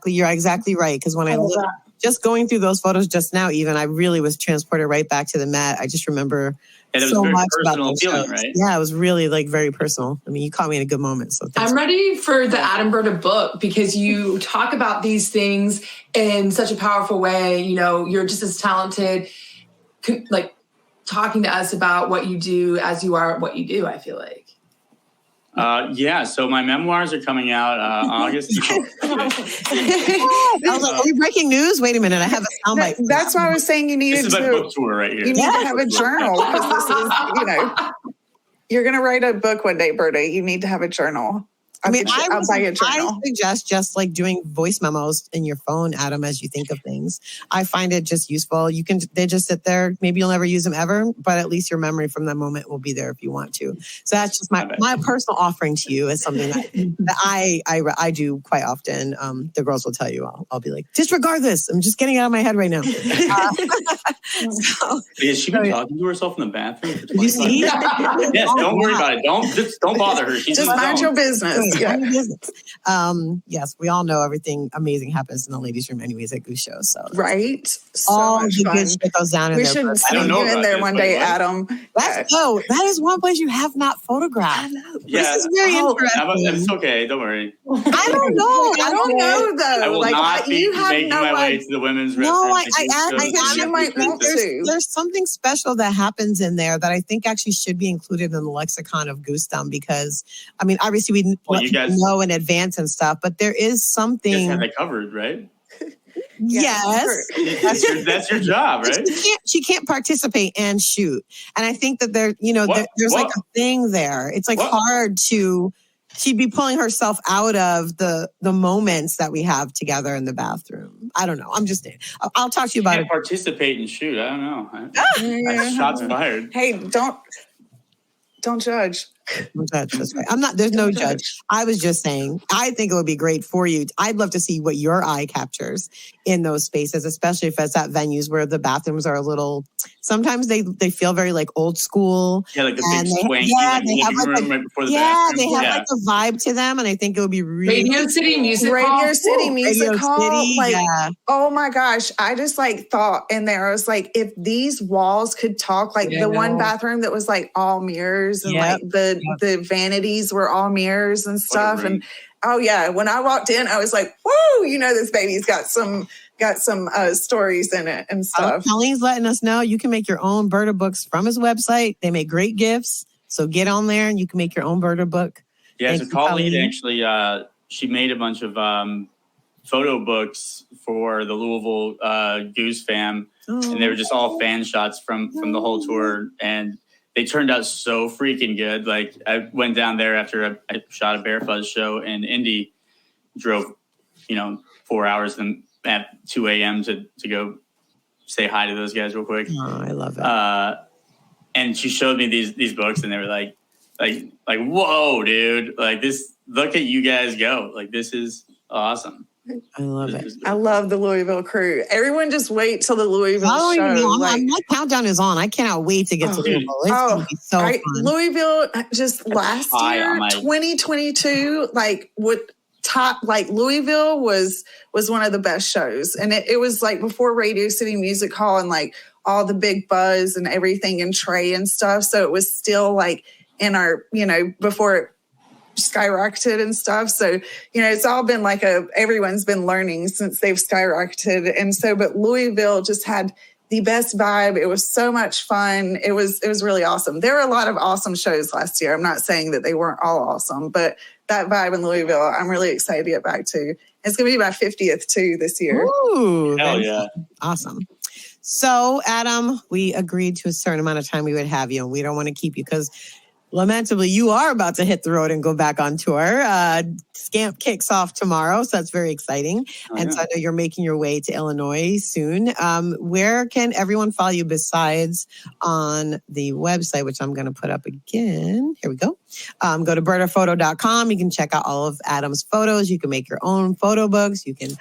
A: You're exactly right. Because when I look. Just going through those photos just now, even I really was transported right back to the Met. I just remember so much about those shows. Right? Yeah, it was really like very personal. I mean, you caught me in a good moment. So
C: I'm ready for the Adam Berta book, because you talk about these things in such a powerful way. You know, you're just as talented, like talking to us about what you do as you are what you do, I feel like.
E: So my memoirs are coming out August.
A: I was like, are we breaking news? Wait a minute, I have a soundbite.
B: That's why I was saying you needed
E: this is my book tour right here.
B: You need to have a journal, because this is, you know, you're going to write a book one day, Berta. You need to have a journal. I'll buy a journal.
A: I suggest just like doing voice memos in your phone, Adam, as you think of things. I find it just useful. They just sit there. Maybe you'll never use them ever, but at least your memory from that moment will be there if you want to. So that's just my personal offering to you is something that I do quite often. The girls will tell you, I'll be like, disregard this. I'm just getting it out of my head right now.
E: Has she been talking to herself in the bathroom?
A: You see?
E: Yes, don't worry about it. Don't bother her. She's
B: just mind your business.
A: Yeah. Yes, we all know everything amazing happens in the ladies' room anyways at Goose Show. So
B: right. So
A: all the good shit goes down in there.
B: We should see you in there one day, Adam.
A: That is one place you have not photographed.
E: Yeah.
A: This is very interesting.
E: It's okay, don't worry.
A: I don't know.
B: I don't know though.
E: I will not be making my way to the women's restroom.
A: No, I might want to. There's something special that happens in there that I think actually should be included in the lexicon of Goosedom, because I mean, obviously we
E: you guys
A: know in advance and stuff, but there is something.
E: You guys have it covered, right?
A: Yes.
E: That's your job, right?
A: She can't participate and shoot. And I think that there's like a thing there. It's like hard she'd be pulling herself out of the moments that we have together in the bathroom. I don't know. I'm just saying. I'll talk to you about it.
E: Participate and shoot. I don't know. That's shots fired.
B: Hey, don't judge.
A: Don't judge. That's right. There's no judge. I was just saying, I think it would be great for you. I'd love to see what your eye captures in those spaces, especially if it's at venues where the bathrooms are a little, sometimes they feel very like old school.
E: Yeah, like the big swanky living room right before the bathroom.
A: They have like a vibe to them. And I think it would be really
C: Radio City Music Hall.
B: Oh my gosh. I just like thought in there, I was like, if these walls could talk, like one bathroom that was like all mirrors and like the vanities were all mirrors and stuff. And when I walked in, I was like, whoa, this baby's got some stories in it and stuff.
A: Colleen's letting us know you can make your own Berta books from his website. They make great gifts. So get on there and you can make your own Berta book.
E: Yeah, so Colleen actually, she made a bunch of photo books for the Louisville Goose fam. And they were just all fan shots from the whole tour. And they turned out so freaking good. Like I went down there after I shot a Bear Fuzz show in Indy, drove, 4 hours at 2 a.m. to go say hi to those guys real quick.
A: Oh, I love it.
E: And she showed me these books, and they were like, whoa, dude! Like this, look at you guys go! Like this is awesome.
A: I love it.
B: I love the Louisville crew. Everyone just wait till the Louisville show.
A: My countdown is on. I cannot wait to get to Louisville. It's going to be so fun.
B: Louisville just last year, 2022, Louisville was one of the best shows. And it was like before Radio City Music Hall and like all the big buzz and everything and Trey and stuff. So it was still like in our, before it skyrocketed and stuff. So, it's all been like everyone's been learning since they've skyrocketed. And so, but Louisville just had the best vibe. It was so much fun. It was really awesome. There were a lot of awesome shows last year. I'm not saying that they weren't all awesome, but that vibe in Louisville, I'm really excited to get back to. It's going to be my 50th too this year.
A: Ooh,
E: hell yeah.
A: Awesome. So, Adam, we agreed to a certain amount of time we would have you, and we don't want to keep you because lamentably, you are about to hit the road and go back on tour. Scamp kicks off tomorrow, so that's very exciting. So I know you're making your way to Illinois soon. Where can everyone follow you besides on the website, which I'm going to put up again? Here we go. Go to bertaphoto.com. You can check out all of Adam's photos. You can make your own photo books. You can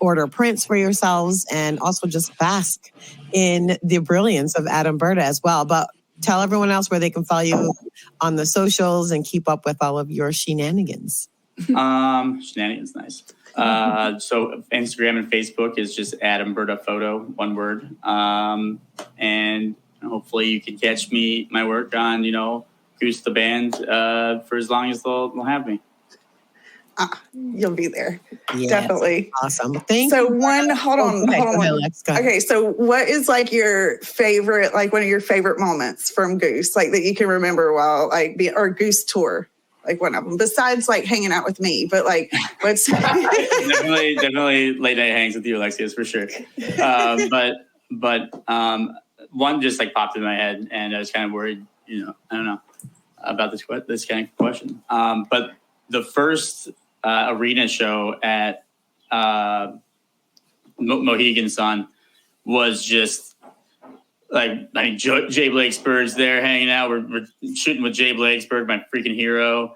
A: order prints for yourselves and also just bask in the brilliance of Adam Berta as well. But tell everyone else where they can follow you on the socials and keep up with all of your shenanigans.
E: Shenanigans, nice. So Instagram and Facebook is just Adam Berta Photo, one word. And hopefully you can catch my work on, Goose the Band for as long as they'll have me.
B: You'll be there.
A: Yes,
B: definitely.
A: Awesome. Thank
B: you.
A: So
B: hold on. Okay. So what is like your favorite, like one of your favorite moments from Goose, like that you can remember while or Goose tour, like one of them besides like hanging out with me, but like what's
E: definitely late night hangs with you, Alexius, for sure. But one just like popped in my head and I was kind of worried, I don't know about this kind of question. But the first arena show at Mohegan Sun was just like, Jay Blakesberg's there hanging out. We're shooting with Jay Blakesberg, my freaking hero.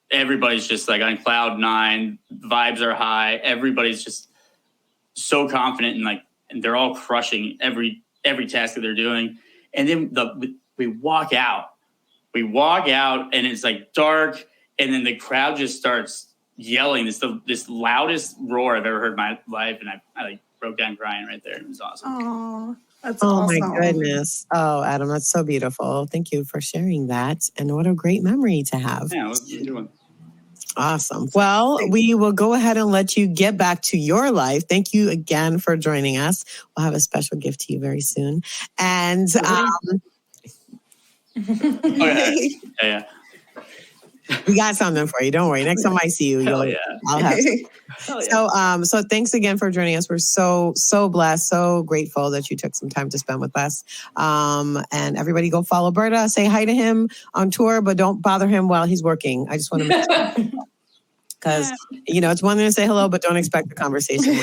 E: Everybody's just like on cloud nine. Vibes are high. Everybody's just so confident and they're all crushing every task that they're doing. And then we walk out. And it's like dark, and then the crowd just starts yelling. This loudest roar I've ever heard in my life, and I like broke down crying right there. It was awesome.
B: Oh, that's awesome.
A: Oh my goodness. Oh, Adam, that's so beautiful. Thank you for sharing that, and what a great memory to have.
E: Yeah, what's you doing?
A: Awesome. Well, we will go ahead and let you get back to your life. Thank you again for joining us. We'll have a special gift to you very soon, and. Yeah. We got something for you. Don't worry. Next time I see you, I'll have some. So thanks again for joining us. We're so blessed, so grateful that you took some time to spend with us. And everybody go follow Berta. Say hi to him on tour, but don't bother him while he's working. I just want to make sure. Because, it's one thing to say hello, but don't expect the conversation.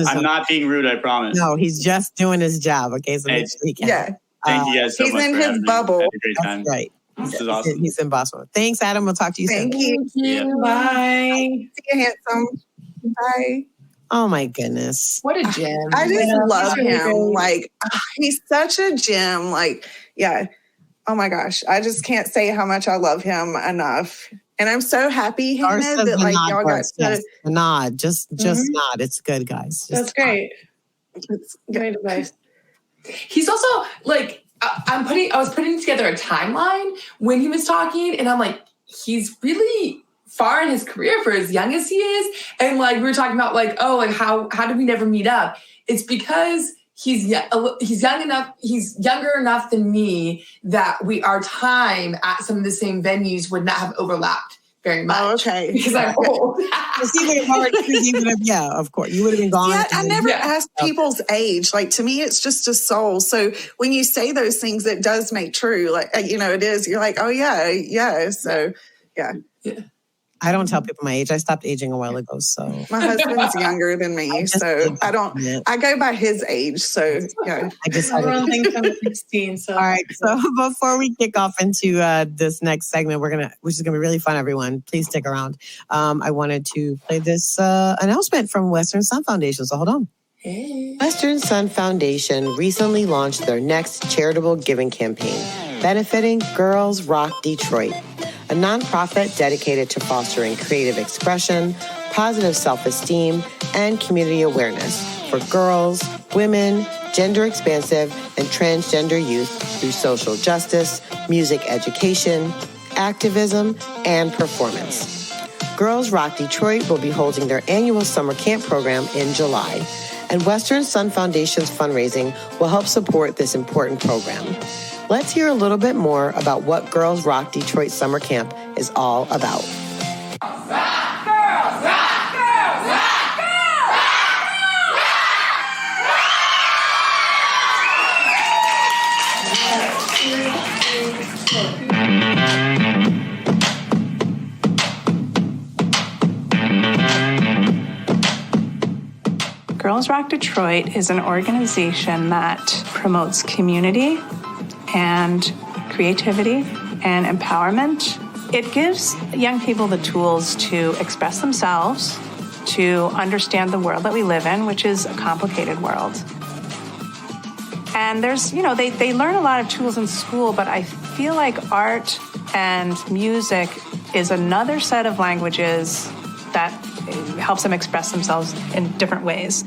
E: I'm not being rude, I promise.
A: No, he's just doing his job. Okay, so make sure he can.
B: Yeah.
E: Thank you guys so much.
B: He's in his bubble.
A: That's right.
E: This is awesome.
A: He's in Boston. Thanks, Adam. We'll talk to you soon.
B: Thank you.
E: Yeah.
C: Bye.
B: See you, handsome. Bye.
A: Oh my goodness.
C: What a gem.
B: I just love him. He's such a gem. Oh my gosh. I just can't say how much I love him enough. And I'm so happy that y'all got to
A: nod. Just nod. It's good, guys.
D: That's great. It's great advice.
C: He's also I was putting together a timeline when he was talking, and I'm like, he's really far in his career for as young as he is. And we were talking about how did we never meet up? It's because he's young enough, he's younger enough than me that our time at some of the same venues would not have overlapped very much.
B: Oh, okay.
C: Because I'm old.
A: Yeah, of course. You would have been gone.
B: Yeah, I never asked people's age. Like, to me, it's just a soul. So when you say those things, it does make true. Like, it is. You're like, oh, yeah. So, yeah.
A: I don't tell people my age. I stopped aging a while ago. So
B: my husband's younger than me, so I don't. I go by his age. So yeah,
D: everyone thinks I'm 16. So
A: all right. So before we kick off into this next segment, which is gonna be really fun. Everyone, please stick around. I wanted to play this announcement from Western Sun Foundation. So hold on.
C: Hey.
A: Western Sun Foundation recently launched their next charitable giving campaign, benefiting Girls Rock Detroit, a nonprofit dedicated to fostering creative expression, positive self-esteem, and community awareness for girls, women, gender-expansive, and transgender youth through social justice, music education, activism, and performance. Girls Rock Detroit will be holding their annual summer camp program in July, and Western Sun Foundation's fundraising will help support this important program. Let's hear a little bit more about what Girls Rock Detroit Summer Camp is all about.
F: Rock, girls, rock, girls, rock, girls,
G: Girls Rock Detroit is an organization that promotes community and creativity and empowerment. It gives young people the tools to express themselves, to understand the world that we live in, which is a complicated world. And there's, they learn a lot of tools in school, but I feel like art and music is another set of languages that helps them express themselves in different ways.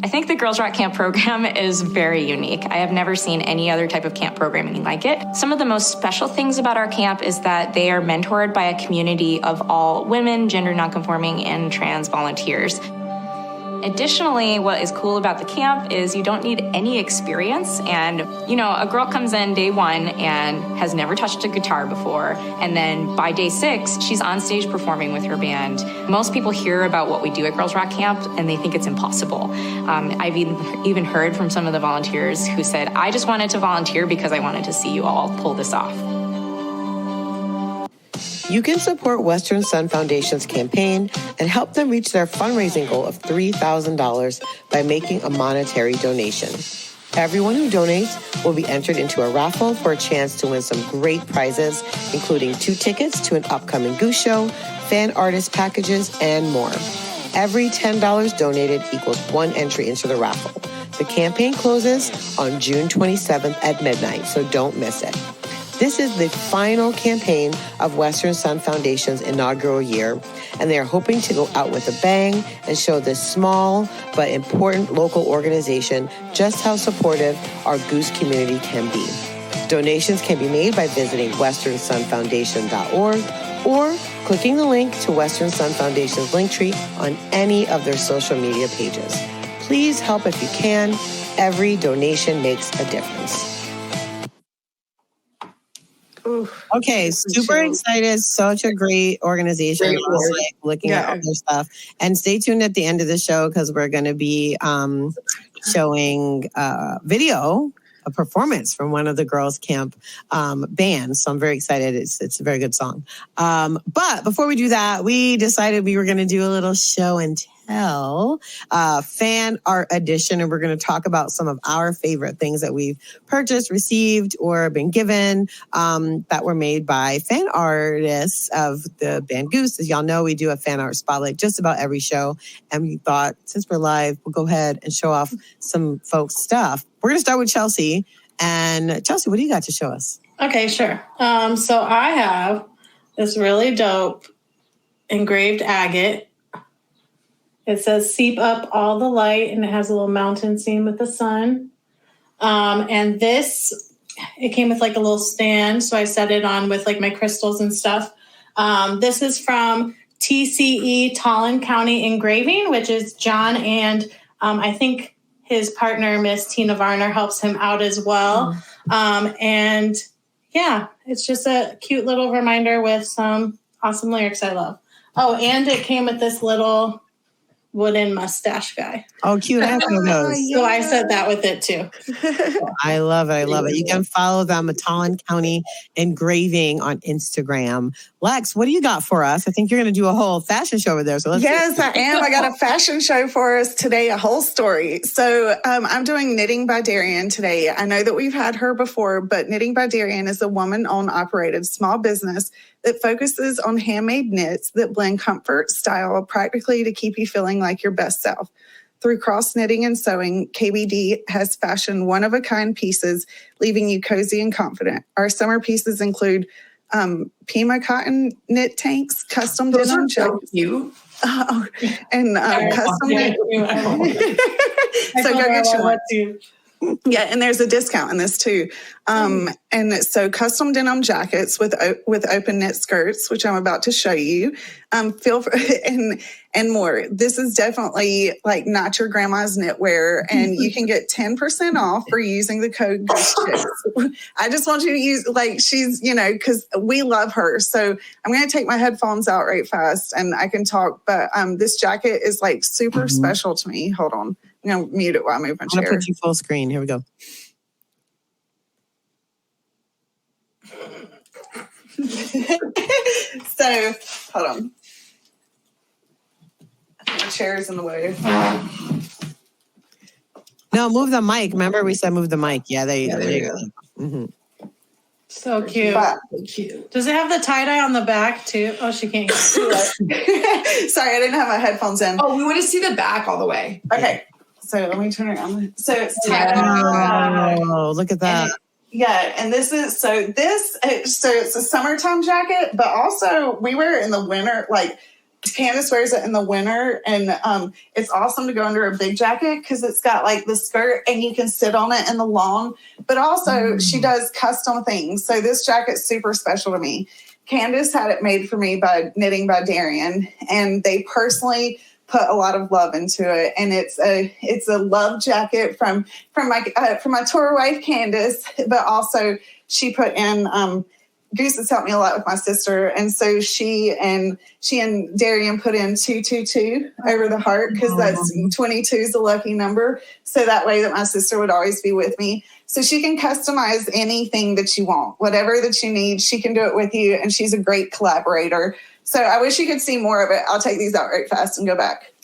H: I think the Girls Rock Camp program is very unique. I have never seen any other type of camp programming like it. Some of the most special things about our camp is that they are mentored by a community of all women, gender nonconforming, and trans volunteers. Additionally, what is cool about the camp is you don't need any experience. And, a girl comes in day one and has never touched a guitar before. And then by day 6, she's on stage performing with her band. Most people hear about what we do at Girls Rock Camp and they think it's impossible. I've even heard from some of the volunteers who said, I just wanted to volunteer because I wanted to see you all pull this off.
A: You can support Western Sun Foundation's campaign and help them reach their fundraising goal of $3,000 by making a monetary donation. Everyone who donates will be entered into a raffle for a chance to win some great prizes, including 2 tickets to an upcoming Goose show, fan artist packages, and more. Every $10 donated equals 1 entry into the raffle. The campaign closes on June 27th at midnight, so don't miss it. This is the final campaign of Western Sun Foundation's inaugural year, and they are hoping to go out with a bang and show this small but important local organization just how supportive our Goose community can be. Donations can be made by visiting westernsunfoundation.org or clicking the link to Western Sun Foundation's Linktree on any of their social media pages. Please help if you can. Every donation makes a difference. Okay, super excited. Such a great organization. Looking at all their stuff. And stay tuned at the end of the show because we're going to be showing video, a performance from one of the girls' camp bands. So I'm very excited. It's a very good song. But before we do that, we decided we were going to do a little show and tell fan art edition, and we're going to talk about some of our favorite things that we've purchased, received, or been given that were made by fan artists of the band Goose. As y'all know, we do a fan art spotlight just about every show, and we thought since we're live, we'll go ahead and show off some folks' stuff. We're going to start with Chelsea. And Chelsea, what do you got to show us?
D: Okay, sure. So I have this really dope engraved agate. It says "Seep up all the light," and it has a little mountain scene with the sun. And this, it came with like a little stand, so I set it on with like my crystals and stuff. This is from TCE, Tolland County Engraving, which is John, and I think his partner, Miss Tina Varner, helps him out as well. And yeah, it's just a cute little reminder with some Awesome lyrics I love. Oh, and it came with this little wooden mustache guy.
A: Oh, cute. I have one of those.
D: So I said that with it too.
A: I love it. I love it. You can follow them at Tolland County Engraving on Instagram. Lex, what do you got for us? I think you're going to do a whole fashion show over there. So
B: Yes, I am. I got a fashion show for us today, a whole story. So I'm doing Knitting by Darian today. I know that we've had her before, but Knitting by Darian is a woman-owned, operated small business that focuses on handmade knits that blend comfort, style, practically to keep you feeling like your best self. Through cross knitting and sewing, KBD has fashioned one-of-a-kind pieces, leaving you cozy and confident. Our summer pieces include Pima cotton knit tanks, custom denim jackets. And custom knit. So go get you one. Yeah, and there's a discount in this too. And so custom denim jackets with open knit skirts, which I'm about to show you. Feel for, and more. This is definitely like not your grandma's knitwear, and you can get 10% off for using the code Goose Chicks. I just want you to use, like, she's, because we love her. So I'm going to take my headphones out right fast and I can talk. But this jacket is like super special to me. Hold on. I'm going to mute it while I move my chair.
A: I'm going to put you full screen. Here we go.
B: So, hold on. The chair's in the way.
A: No, move the mic. Remember we said move the mic. Yeah, there you go. There you go. Mm-hmm.
D: So cute. Does it have the tie-dye on the back too? Oh, she can't see it.
B: Sorry, I didn't have my headphones in.
C: Oh, we want to see the back all the way.
B: Okay. So let me turn it on. So it's tie-dye.
A: Oh, look at that.
B: And this is, so it's a summertime jacket, but also we wear it in the winter. Like Candace wears it in the winter, and it's awesome to go under a big jacket because it's got like the skirt and you can sit on it in the lawn. But also she does custom things. So this jacket's super special to me. Candace had it made for me by Knitting by Darian, and they personally put a lot of love into it, and it's a love jacket from my tour wife Candace, but also she put in Goose has helped me a lot with my sister, and so she and Darian put in 222 over the heart because that's 22 is a lucky number, so that way that my sister would always be with me. So she can customize anything that you want, whatever that you need, she can do it with you, and she's a great collaborator. So I wish you could see more of it. I'll take these out right fast and go back.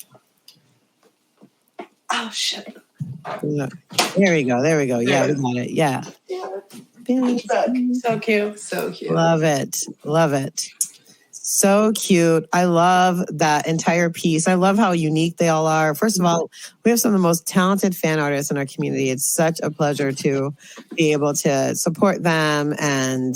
B: Oh, shit.
A: There we go. Yeah, we got it. Yeah.
D: So cute.
C: So cute.
A: Love it. So cute. I love that entire piece. I love how unique they all are. First of all, we have some of the most talented fan artists in our community. It's such a pleasure to be able to support them and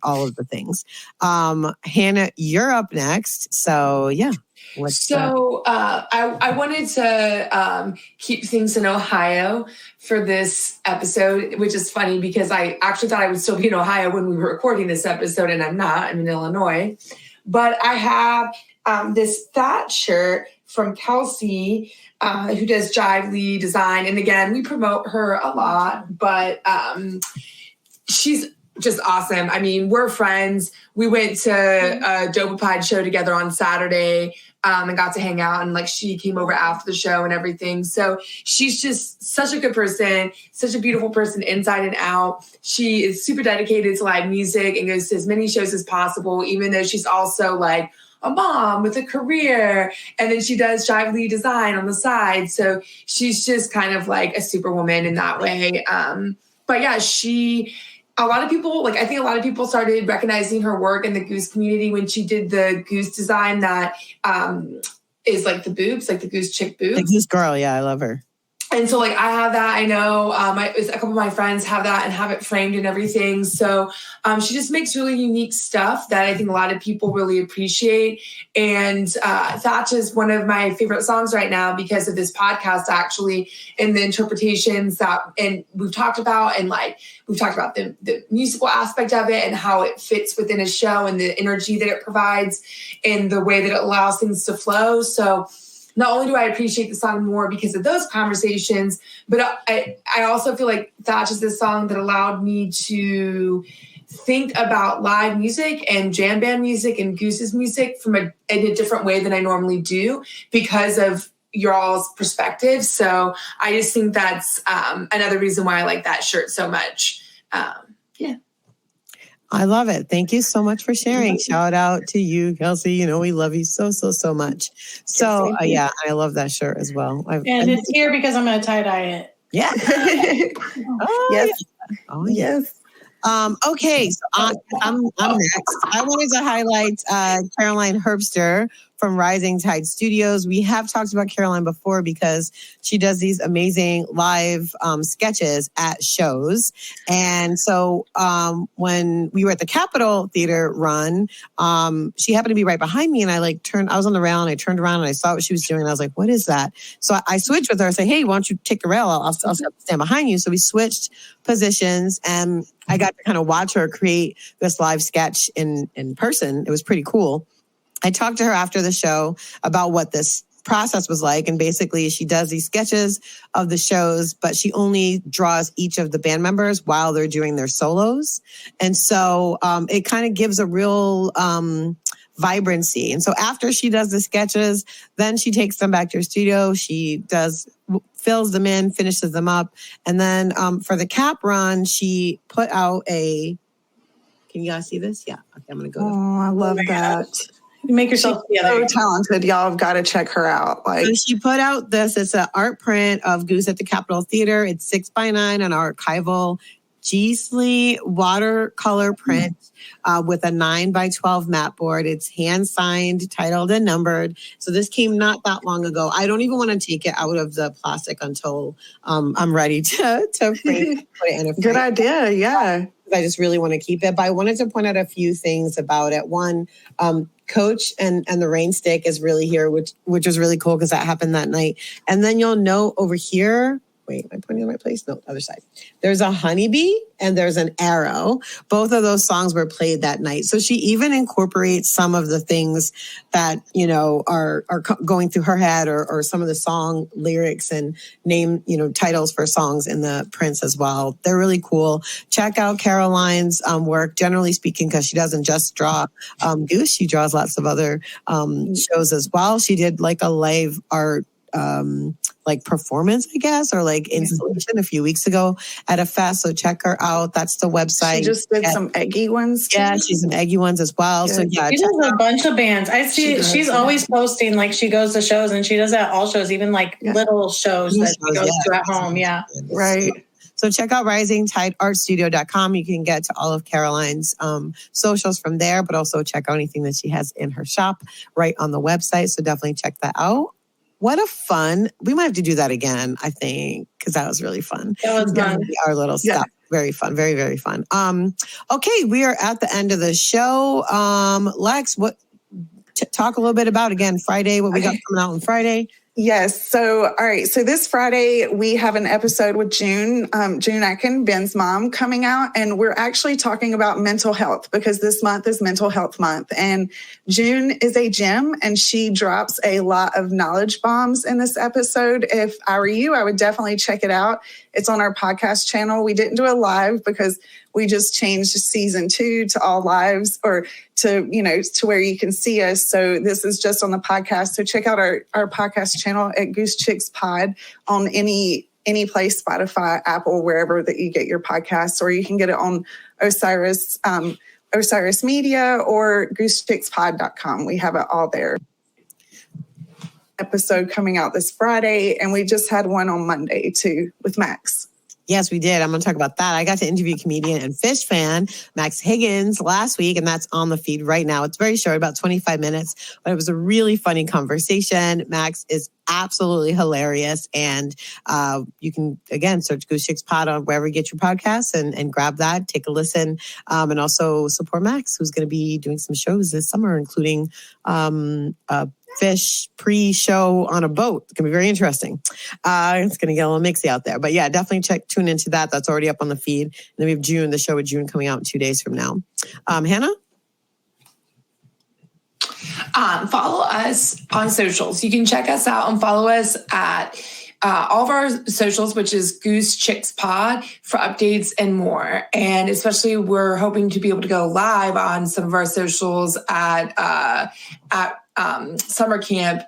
A: all of the things. Hannah, you're up next. So yeah.
C: I wanted to keep things in Ohio for this episode, which is funny because I actually thought I would still be in Ohio when we were recording this episode, and I'm not. I'm in Illinois. But I have this that shirt from Kelsey, who does Jive Lee Design. And again, we promote her a lot, but she's just awesome. I mean, we're friends. We went to a Dopapide show together on Saturday and got to hang out, and like she came over after the show and everything. So she's just such a good person, such a beautiful person inside and out. She is super dedicated to live music and goes to as many shows as possible, even though she's also like a mom with a career. And then she does Jive Lee Design on the side. So she's just kind of like a superwoman in that way. But yeah, I think a lot of people started recognizing her work in the Goose community when she did the Goose design that is like the boobs, like the Goose chick boobs.
A: Like this girl, yeah, I love her.
C: And so like I have that, I know a couple of my friends have that and have it framed and everything. So she just makes really unique stuff that I think a lot of people really appreciate. And Thatch is one of my favorite songs right now because of this podcast, actually, and the interpretations and we've talked about, and like we've talked about the musical aspect of it and how it fits within a show and the energy that it provides and the way that it allows things to flow. So not only do I appreciate the song more because of those conversations, but I also feel like Thatch is this song that allowed me to think about live music and jam band music and Goose's music in a different way than I normally do because of your all's perspective. So I just think that's another reason why I like that shirt so much. Yeah.
A: I love it. Thank you so much for sharing. Shout out to you, Kelsey. You know, we love you so, so, so much. So yeah, I love that shirt as well.
D: And it's here because I'm going to tie-dye it.
A: Yeah.
B: Oh, yes.
A: Yeah. Oh, yes. Okay, so I'm next. I wanted to highlight Caroline Herbster from Rising Tide Studios. We have talked about Caroline before because she does these amazing live sketches at shows. And so when we were at the Capitol Theater run, she happened to be right behind me, and I was on the rail and I turned around and I saw what she was doing, and I was like, what is that? So I switched with her. I said, hey, why don't you take the rail? I'll stand behind you. So we switched positions, and I got to kind of watch her create this live sketch in person. It was pretty cool. I talked to her after the show about what this process was like. And basically she does these sketches of the shows, but she only draws each of the band members while they're doing their solos. And so it kind of gives a real vibrancy. And so after she does the sketches, then she takes them back to her studio. She fills them in, finishes them up. And then for the cap run, she put out can you guys see this? Yeah. Okay, I'm going to go.
B: Oh, I love that.
D: You make yourself
B: so talented. Y'all have got to check her out.
A: So she put out this. It's an art print of Goose at the Capitol Theater. It's 6x9 on archival Jive Lee watercolor print with a 9x12 mat board. It's hand signed, titled, and numbered. So this came not that long ago. I don't even want to take it out of the plastic until I'm ready to frame it, put it in a frame.
B: Good idea. Yeah.
A: I just really want to keep it. But I wanted to point out a few things about it. One, Coach and the Rain Stick is really here, which is really cool because that happened that night. And then you'll note over here, wait, am I pointing in the right place? No, other side. There's a honeybee and there's an arrow. Both of those songs were played that night. So she even incorporates some of the things that, you know, are going through her head or some of the song lyrics and titles for songs in the prints as well. They're really cool. Check out Caroline's work, generally speaking, because she doesn't just draw Goose. She draws lots of other shows as well. She did like a live art performance, I guess, or like installation a few weeks ago at a fest. So check her out. That's the website.
B: She just did some eggy ones too.
A: Yeah, she's some eggy ones as well.
B: Good.
A: So yeah,
D: she does a bunch of bands. I see she's always posting, like she goes to shows, and she does that at all shows, even like little shows that she goes to at home. Yeah.
B: Right.
A: So check out risingtideartstudio.com. You can get to all of Caroline's socials from there, but also check out anything that she has in her shop right on the website. So definitely check that out. What a fun. We might have to do that again, I think, because that was really fun.
D: That was fun.
A: Our little stuff. Very fun. Very, very fun. Okay, we are at the end of the show. Lex, talk a little bit about, again, Friday, what we got coming out on Friday.
B: Yes. So, all right. So this Friday, we have an episode with June Atkin, Ben's mom, coming out. And we're actually talking about mental health because this month is Mental Health Month. And June is a gem, and she drops a lot of knowledge bombs in this episode. If I were you, I would definitely check it out. It's on our podcast channel. We didn't do a live because we just changed season 2 to all lives, or to where you can see us. So this is just on the podcast. So check out our podcast channel at Goose Chicks Pod on any place, Spotify, Apple, wherever that you get your podcasts, or you can get it on Osiris Media or goosechickspod.com. We have it all there. Episode coming out this Friday, and we just had one on Monday too with Max.
A: Yes, we did. I'm going to talk about that. I got to interview comedian and fish fan Max Higgins last week, and that's on the feed right now. It's very short, about 25 minutes, but it was a really funny conversation. Max is absolutely hilarious, and you can, again, search Goose Chicks Pod on wherever you get your podcasts and grab that, take a listen, and also support Max, who's going to be doing some shows this summer, including fish pre-show on a boat. It's going to be very interesting. It's going to get a little mixy out there. But yeah, definitely tune into that. That's already up on the feed. And then we have June, the show with June coming out in 2 days from now. Hannah?
C: Follow us on socials. You can check us out and follow us at all of our socials, which is Goose Chicks Pod, for updates and more. And especially we're hoping to be able to go live on some of our socials at summer camp,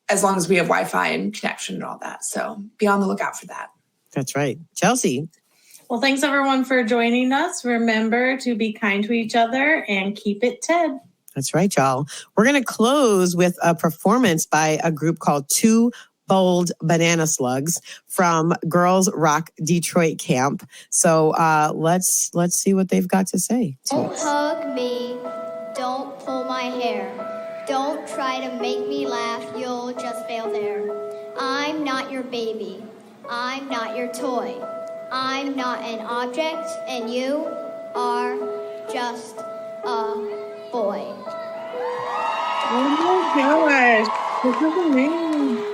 C: as long as we have Wi-Fi and connection and all that. So be on the lookout for that.
A: That's right. Chelsea.
D: Well, thanks everyone for joining us. Remember to be kind to each other and keep it Ted.
A: That's right, y'all. We're going to close with a performance by a group called Two Bold Banana Slugs from Girls Rock Detroit Camp. So let's see what they've got to say.
I: Don't hug me. Don't pull my hair. Don't try to make me laugh. You'll just fail there. I'm not your baby. I'm not your toy. I'm not an object, and you are just a boy.
D: Oh my gosh. This is amazing.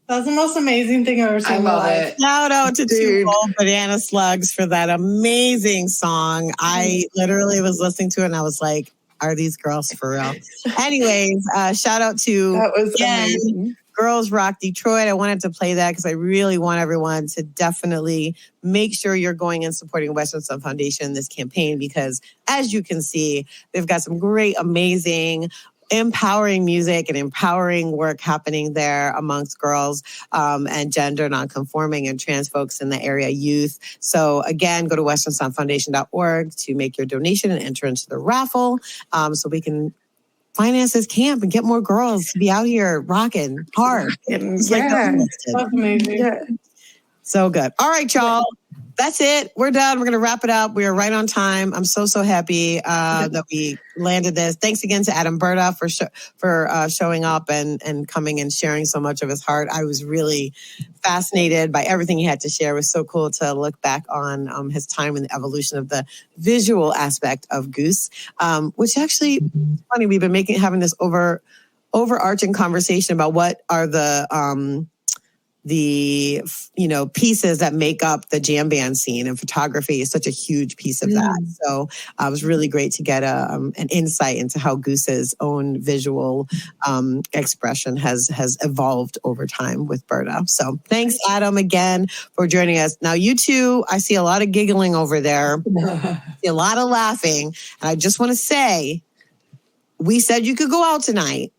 D: That's the most amazing thing I've ever seen.
C: I love it.
A: Shout out to Two Bold Banana Slugs for that amazing song. I literally was listening to it and I was like, are these girls for real? Anyways, shout out to
B: that was amazing.
A: Girls Rock Detroit. I wanted to play that because I really want everyone to definitely make sure you're going and supporting Western Sun Foundation in this campaign, because as you can see, they've got some great, amazing, empowering music and empowering work happening there amongst girls and gender nonconforming and trans folks in the area youth. So again, go to westernsunfoundation.org to make your donation and enter into the raffle so we can finance this camp and get more girls to be out here rocking hard.
B: That's amazing.
A: Yeah. So good. All right, y'all. That's it. We're done. We're going to wrap it up. We are right on time. I'm so happy that we landed this. Thanks again to Adam Berta for showing up and coming and sharing so much of his heart. I was really fascinated by everything he had to share. It was so cool to look back on his time in the evolution of the visual aspect of Goose, which actually, funny, we've been having this overarching conversation about what are the pieces that make up the jam band scene, and photography is such a huge piece of that. So it was really great to get an insight into how Goose's own visual expression has evolved over time with Berta. So thanks, Adam, again for joining us. Now, you two, I see a lot of giggling over there, see a lot of laughing. And I just want to say, we said you could go out tonight.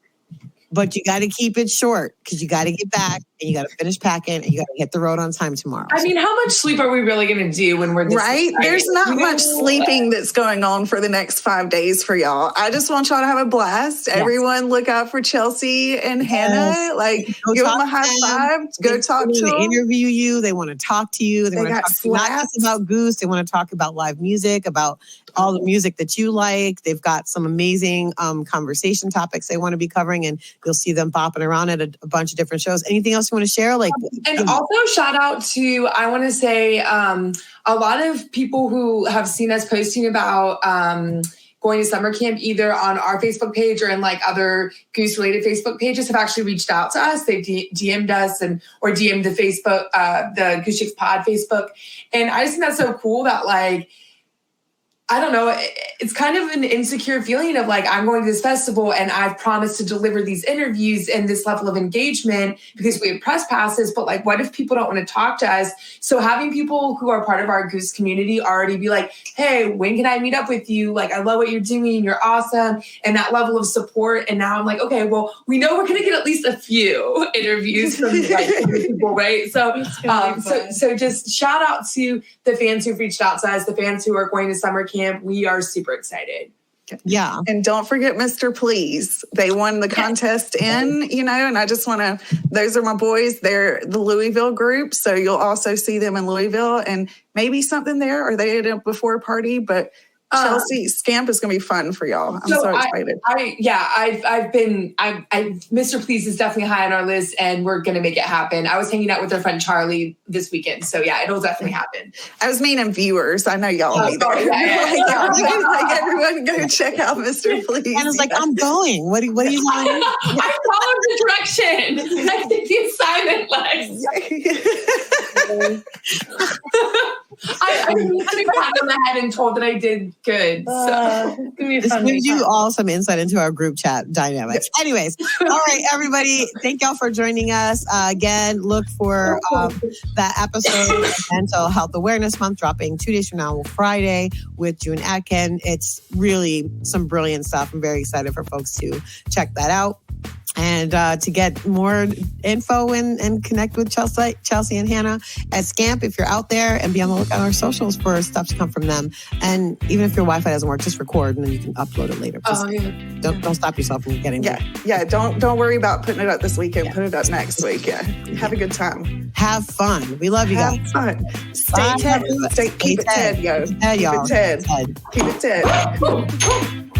A: but you got to keep it short because you got to get back and you got to finish packing and you got to hit the road on time tomorrow.
C: I mean, how much sleep are we really going to do when we're this
B: right? There's not much sleeping that's going on for the next 5 days for y'all. I just want y'all to have a blast. Yes. Everyone look out for Chelsea and Hannah. Like, give them a high five. Go talk to them.
A: They interview you. They want to talk to you. They want to talk to you not just about Goose. They want to talk about live music, about all the music that you like. They've got some amazing conversation topics they want to be covering, and you'll see them bopping around at a bunch of different shows. Anything else you want to share?
C: And also shout out to, I want to say, a lot of people who have seen us posting about going to summer camp, either on our Facebook page or in like other Goose related Facebook pages, have actually reached out to us. They've DM'd us or DM'd the Facebook, the Goose Chicks Pod Facebook. And I just think that's so cool that, like, I don't know, it's kind of an insecure feeling of like, I'm going to this festival and I've promised to deliver these interviews and this level of engagement because we have press passes, but like, what if people don't want to talk to us? So having people who are part of our Goose community already be like, hey, when can I meet up with you? Like, I love what you're doing. You're awesome. And that level of support. And now I'm like, okay, well, we know we're going to get at least a few interviews from like people, right? So, so just shout out to the fans who've reached out to us, the fans who are going to summer camp. We are super excited.
A: Yeah.
B: And don't forget Mr. Please. They won the contest and I just want to, those are my boys. They're the Louisville group. So you'll also see them in Louisville and maybe something there, or they had a before party, but Chelsea, Scamp is going to be fun for y'all. I'm so excited. Mr.
C: Please is definitely high on our list and we're going to make it happen. I was hanging out with our friend Charlie this weekend. So yeah, it'll definitely happen.
B: I was meaning viewers. I know y'all will be there. Like everyone go check out Mr. Please.
A: And it's like, I'm going. What are you saying?
C: I followed the direction. I did the assignment list. I was pat on the head and told that I did good. So
A: this gives you all some insight into our group chat dynamics. Anyways, all right, everybody. Thank y'all for joining us. Again, look for that episode of Mental Health Awareness Month dropping 2 days from now, Friday, with June Atkin. It's really some brilliant stuff. I'm very excited for folks to check that out. And to get more info and connect with Chelsea and Hannah at Scamp, if you're out there, and be on the lookout on our socials for stuff to come from them. And even if your Wi-Fi doesn't work, just record and then you can upload it later. Don't stop yourself from getting
B: it. Yeah. Don't worry about putting it up this weekend. Yeah. Put it up next week. Yeah. Have a good time.
A: Have fun. We love you guys.
B: Have fun. Stay Ted. Keep it Ted, yo.
A: Keep it Ted, y'all.
B: Keep it Ted.